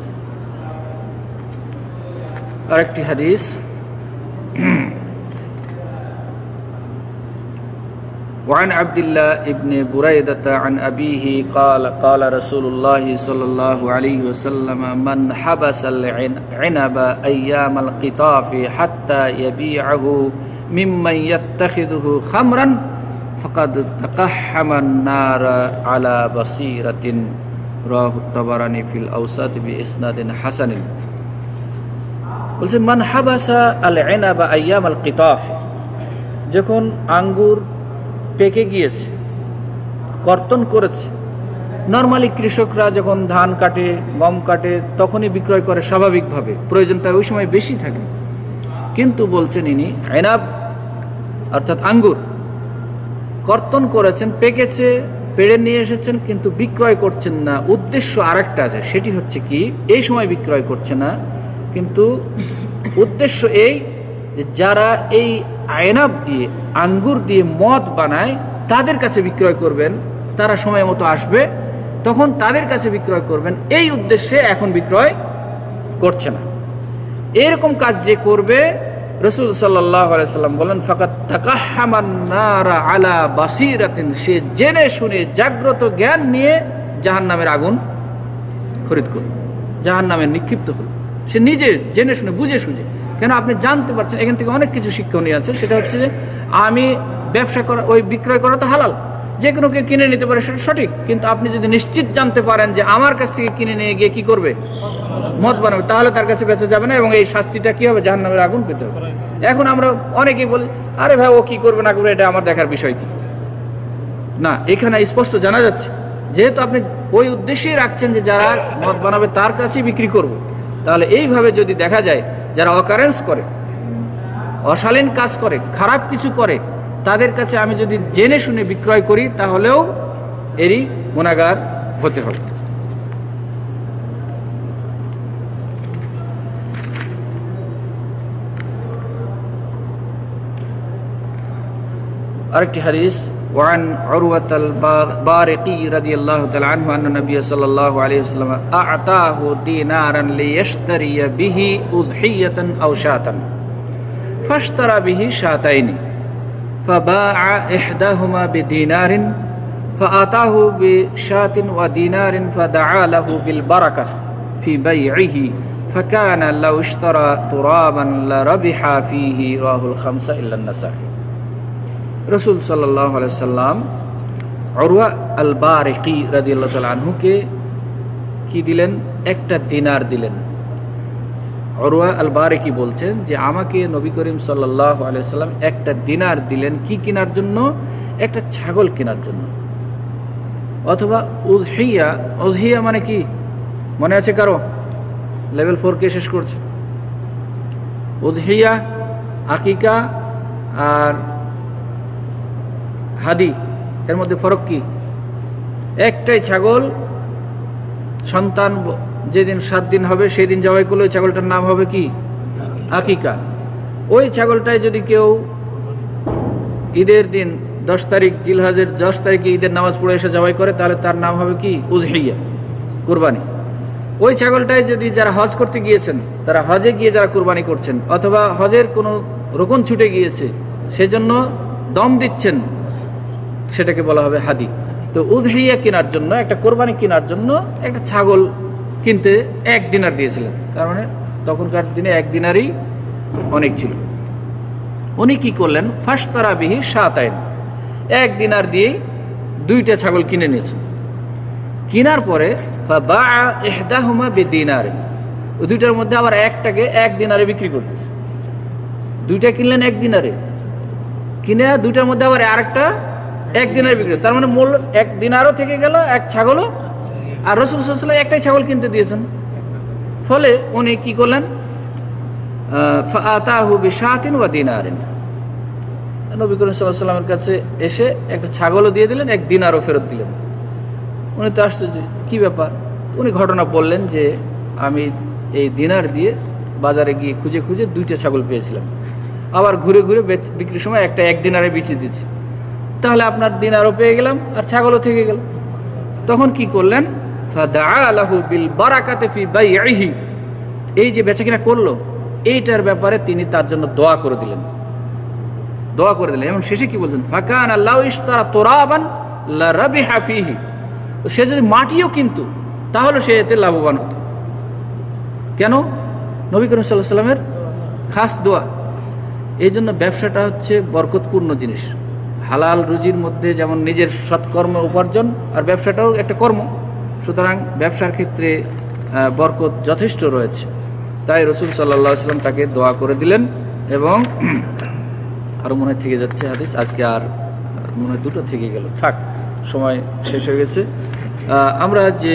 আরেকটি হাদিস, وعن عبد الله ابن بريدة عن أبيه قال قال رسول الله صلى الله عليه وسلم من حبس العنب أيام القطاف حتى يبيعه ممن يتخذه خمرا فقد تقحم النار على بصيرة رواه الطبراني في الأوسط بإسناد حسن বলছে মান হাবাসা আল ইনাবা আইয়াম আল কিতাফ, যখন আঙ্গুর পেকে গিয়েছে, কর্তন করেছে। নর্মালি কৃষকরা যখন ধান কাটে, গম কাটে, তখনই বিক্রয় করে স্বাভাবিকভাবে, প্রয়োজনটা ওই সময় বেশি থাকে। কিন্তু বলছেন ইনি ইনাব অর্থাৎ আঙ্গুর কর্তন করেছেন, পেকেছে, পেড়ে নিয়ে এসেছেন, কিন্তু বিক্রয় করছেন না। উদ্দেশ্য আরেকটা আছে, সেটি হচ্ছে কি, এই সময় বিক্রয় করছে না, কিন্তু উদ্দেশ্য এই যে যারা এই আয়নাব দিয়ে, আঙ্গুর দিয়ে মদ বানায়, তাদের কাছে বিক্রয় করবেন, তারা সময় মতো আসবে, তখন তাদের কাছে বিক্রয় করবেন, এই উদ্দেশ্যে এখন বিক্রয় করছে না। এরকম কাজ যে করবে, রাসূল সাল্লাল্লাহু আলাইহি সাল্লাম বলেন ফাকাত তাকাহামান নারা আলা বাসিরাতিন, সে জেনে শুনে জাগ্রত জ্ঞান নিয়ে জাহান্নামের আগুন খরিদ করবে, জাহান্নামে নিক্ষিপ্ত হলো। সে নিজে জেনে শুনে বুঝে সুঝে, কেন আপনি জানতে পারছেন এখান থেকে অনেক কিছু শিক্ষণীয় আছে। সেটা হচ্ছে যে আমি ব্যবসা করা, ওই বিক্রয় করা তো হালাল, যে কোনো কেউ কিনে নিতে পারে, সেটা সঠিক। কিন্তু আপনি যদি নিশ্চিত জানতে পারেন যে আমার কাছ থেকে কিনে নিয়ে গিয়ে কি করবে, মদ বানাবে, তাহলে তার কাছে বেঁচে যাবে না, এবং এই শাস্তিটা কি হবে, জাহান্নামের আগুন পেতে হবে। এখন আমরা অনেকেই বলি, আরে ভাই ও কি করবে না করবে এটা আমার দেখার বিষয় কি না। এখানে স্পষ্ট জানা যাচ্ছে, যেহেতু আপনি ওই উদ্দেশ্যেই রাখছেন যে যারা মদ বানাবে তার কাছেই বিক্রি করবে, তাহলে এইভাবে যদি দেখা যায় যারা অকারেন্স করে, অশালীন কাজ করে, খারাপ কিছু করে, তাদের কাছে আমি যদি জেনে শুনে বিক্রয় করি, তাহলেও এরই গুনাহগার হতে হবে। আরেকটি হাদিস, وعن عروة البارقي رضي الله تعالى عنه أن النبي صلى الله عليه وسلم أعطاه دينارا ليشتري به أضحية أو شاة فاشترى به شاتين فباع إحداهما بدينار فآتاه بشاة ودينار فدعا له بالبركة في بيعه فكان لو اشترى ترابا لربح فيه رواه الخمسة إلا النسائي। রাসূল সাল্লাল্লাহু আলাইহি সাল্লাম উরওয়া আল বারিকি রাদিয়াল্লাহু তাআলা আনহুকে কি দিলেন, একটা দিনার দিলেন। উরওয়া আল বারিকি বলছেন যে আমাকে নবী করিম সাল্লাল্লাহু আলাইহি সাল্লাম একটা দিনার দিলেন, কি কেনার জন্য, একটা ছাগল কেনার জন্য। অথবা উযহিয়া, উযহিয়া মানে কি মনে আছে কারো? লেভেল 4 কে শেষ করছে। উযহিয়া, আকিকা আর হাদি, এর মধ্যে ফরক কি? একটাই ছাগল, সন্তান যেদিন 7 দিন হবে সেই দিন জবাই করলে ওই ছাগলটার নাম হবে কি? আকিকা। ওই ছাগলটাই যদি কেউ ঈদের দিন 10 তারিখ, জিলহজের 10 তারিখে ঈদের নামাজ পড়ে এসে জবাই করে, তাহলে তার নাম হবে কি? উযহিয়া, কুরবানি। ওই ছাগলটাই যদি যারা হজ করতে গিয়েছেন, তারা হজে গিয়ে যারা কুরবানি করছেন, অথবা হজের কোনো রুকন ছুটে গিয়েছে সেজন্য দম দিচ্ছেন, সেটাকে বলা হবে হাদি। তো উযহিয়া কেনার জন্য, একটা কোরবানি কেনার জন্য একটা ছাগল কিনতে 1 দিনার দিয়েছিলেন। তার মানে তখনকার দিনে 1 দিনারই অনেক ছিল। উনি কি করলেন, ফাশতারা বিহি শাতাইন, 1 দিনার দিয়েই 2টা ছাগল কিনে নিয়েছেন। কেনার পরে ফাবাআ ইহদাহুমা বিদিনারিন, ওই 2টার মধ্যে আবার একটাকে 1 দিনারে বিক্রি করতেছে। 2টা কিনলেন 1 দিনারে, কিনে 2টার মধ্যে আবার আরেকটা 1 দিনারে বিক্রি। তার মানে মূল 1 দিনারও থেকে গেল, 1 ছাগলও। আর রাসূল সাল্লাল্লাহু আলাইহি ওয়াসাল্লাম একটাই ছাগল কিনতে দিয়েছেন। ফলে উনি কি করলেন, ফাআতাহু বিশাতিন ওয়া দিনারিন, নবী করিম সাল্লাল্লাহু আলাইহি ওয়াসাল্লামের কাছে এসে একটা ছাগলও দিয়ে দিলেন, 1 দিনারও ফেরত দিলেন। উনি তো আশ্চর্য, কি ব্যাপার? উনি ঘটনা বললেন যে আমি এই দিনার দিয়ে বাজারে গিয়ে খুঁজে খুঁজে 2টা ছাগল পেয়েছিলাম, আবার ঘুরে ঘুরে বিক্রির সময় একটা 1 দিনারে বেচে দিয়েছি, তাহলে আপনার দিনারও পেয়ে গেলাম আর ছাগলও থেকে গেল। তখন কি করলেন, ফাদাআ লাহু বিল বারাকাতি ফি বাইইহি, এই যে বেচাকিনা করলো এইটার ব্যাপারে তিনি তার জন্য দোয়া করে দিলেন। এবং শেষে কি বলছেন, ফাকান আল্লাহ ইশতারা তুরাবান লা রাবিহা ফীহি, সে যদি মাটিও কিনতো তাহলে সে এতে লাভবান হতো। কেন? নবী করিম সাল্লাল্লাহু আলাইহি ওয়াসাল্লামের খাস দোয়া। এই জন্য ব্যবসাটা হচ্ছে বরকতপূর্ণ জিনিস। হালাল রুজির মধ্যে যেমন নিজের সৎকর্ম উপার্জন, আর ব্যবসাটাও একটা কর্ম, সুতরাং ব্যবসার ক্ষেত্রে বরকত যথেষ্ট রয়েছে। তাই রাসূল সাল্লাল্লাহু আলাইহি ওয়াসাল্লাম তাকে দোয়া করে দিলেন। এবং আরও মনে হয় থেকে যাচ্ছে হাদিস, আজকে আর মনে হয় দুটো থেকে গেল, থাক, সময় শেষ হয়ে গেছে। আমরা যে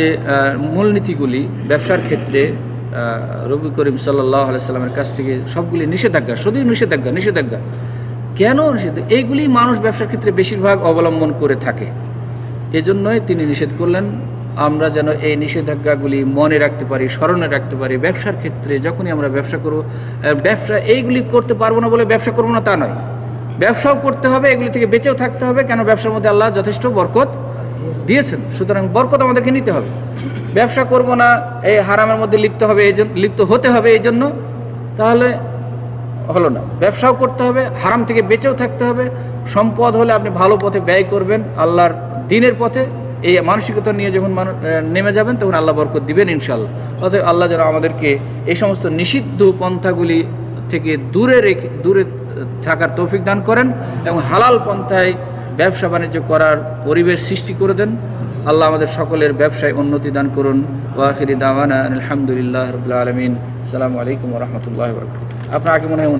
মূলনীতিগুলি ব্যবসার ক্ষেত্রে নবী করিম সাল্লাল্লাহু আলাইহি সাল্লামের কাছ থেকে সবগুলি নিষেধাজ্ঞা, শুধু নিষেধাজ্ঞা কেন নিষেধ, এইগুলি মানুষ ব্যবসার ক্ষেত্রে বেশিরভাগ অবলম্বন করে থাকে। এজন্যই তিনি নিষেধ করলেন। আমরা যেন এই নিষেধাজ্ঞাগুলি মনে রাখতে পারি, স্মরণে রাখতে পারি। ব্যবসার ক্ষেত্রে যখনই আমরা ব্যবসা করব, ব্যবসা এইগুলি করতে পারবো না বলে ব্যবসা করবো না তা নয়, ব্যবসাও করতে হবে, এগুলি থেকে বেঁচেও থাকতে হবে। কেন? ব্যবসার মধ্যে আল্লাহ যথেষ্ট বরকত দিয়েছেন, সুতরাং বরকত আমাদেরকে নিতে হবে। ব্যবসা করব না, এই হারামের মধ্যে লিপ্ত হতে হবে এই জন্য, তাহলে হলো না। ব্যবসাও করতে হবে, হারাম থেকে বেঁচেও থাকতে হবে। সম্পদ হলে আপনি ভালো পথে ব্যয় করবেন, আল্লাহর দ্বীনের পথে। এই মানসিকতা নিয়ে যখন নেমে যাবেন তখন আল্লাহ বরকত দিবেন ইনশাআল্লাহ। অতএব আল্লাহ যেন আমাদেরকে এই সমস্ত নিষিদ্ধ পন্থাগুলি থেকে দূরে থাকার তৌফিক দান করেন এবং হালাল পন্থায় ব্যবসা বাণিজ্য করার পরিবেশ সৃষ্টি করে দেন। আল্লাহ আমাদের সকলের ব্যবসায় উন্নতি দান করুন। ওয়া আখিরি দাওয়ানা আলহামদুলিল্লাহি রাব্বিল আলামিন। আসসালামু আলাইকুম ওয়া রাহমাতুল্লাহি ওয়া বারাকাতুহু। আপনার আগে মনে হয়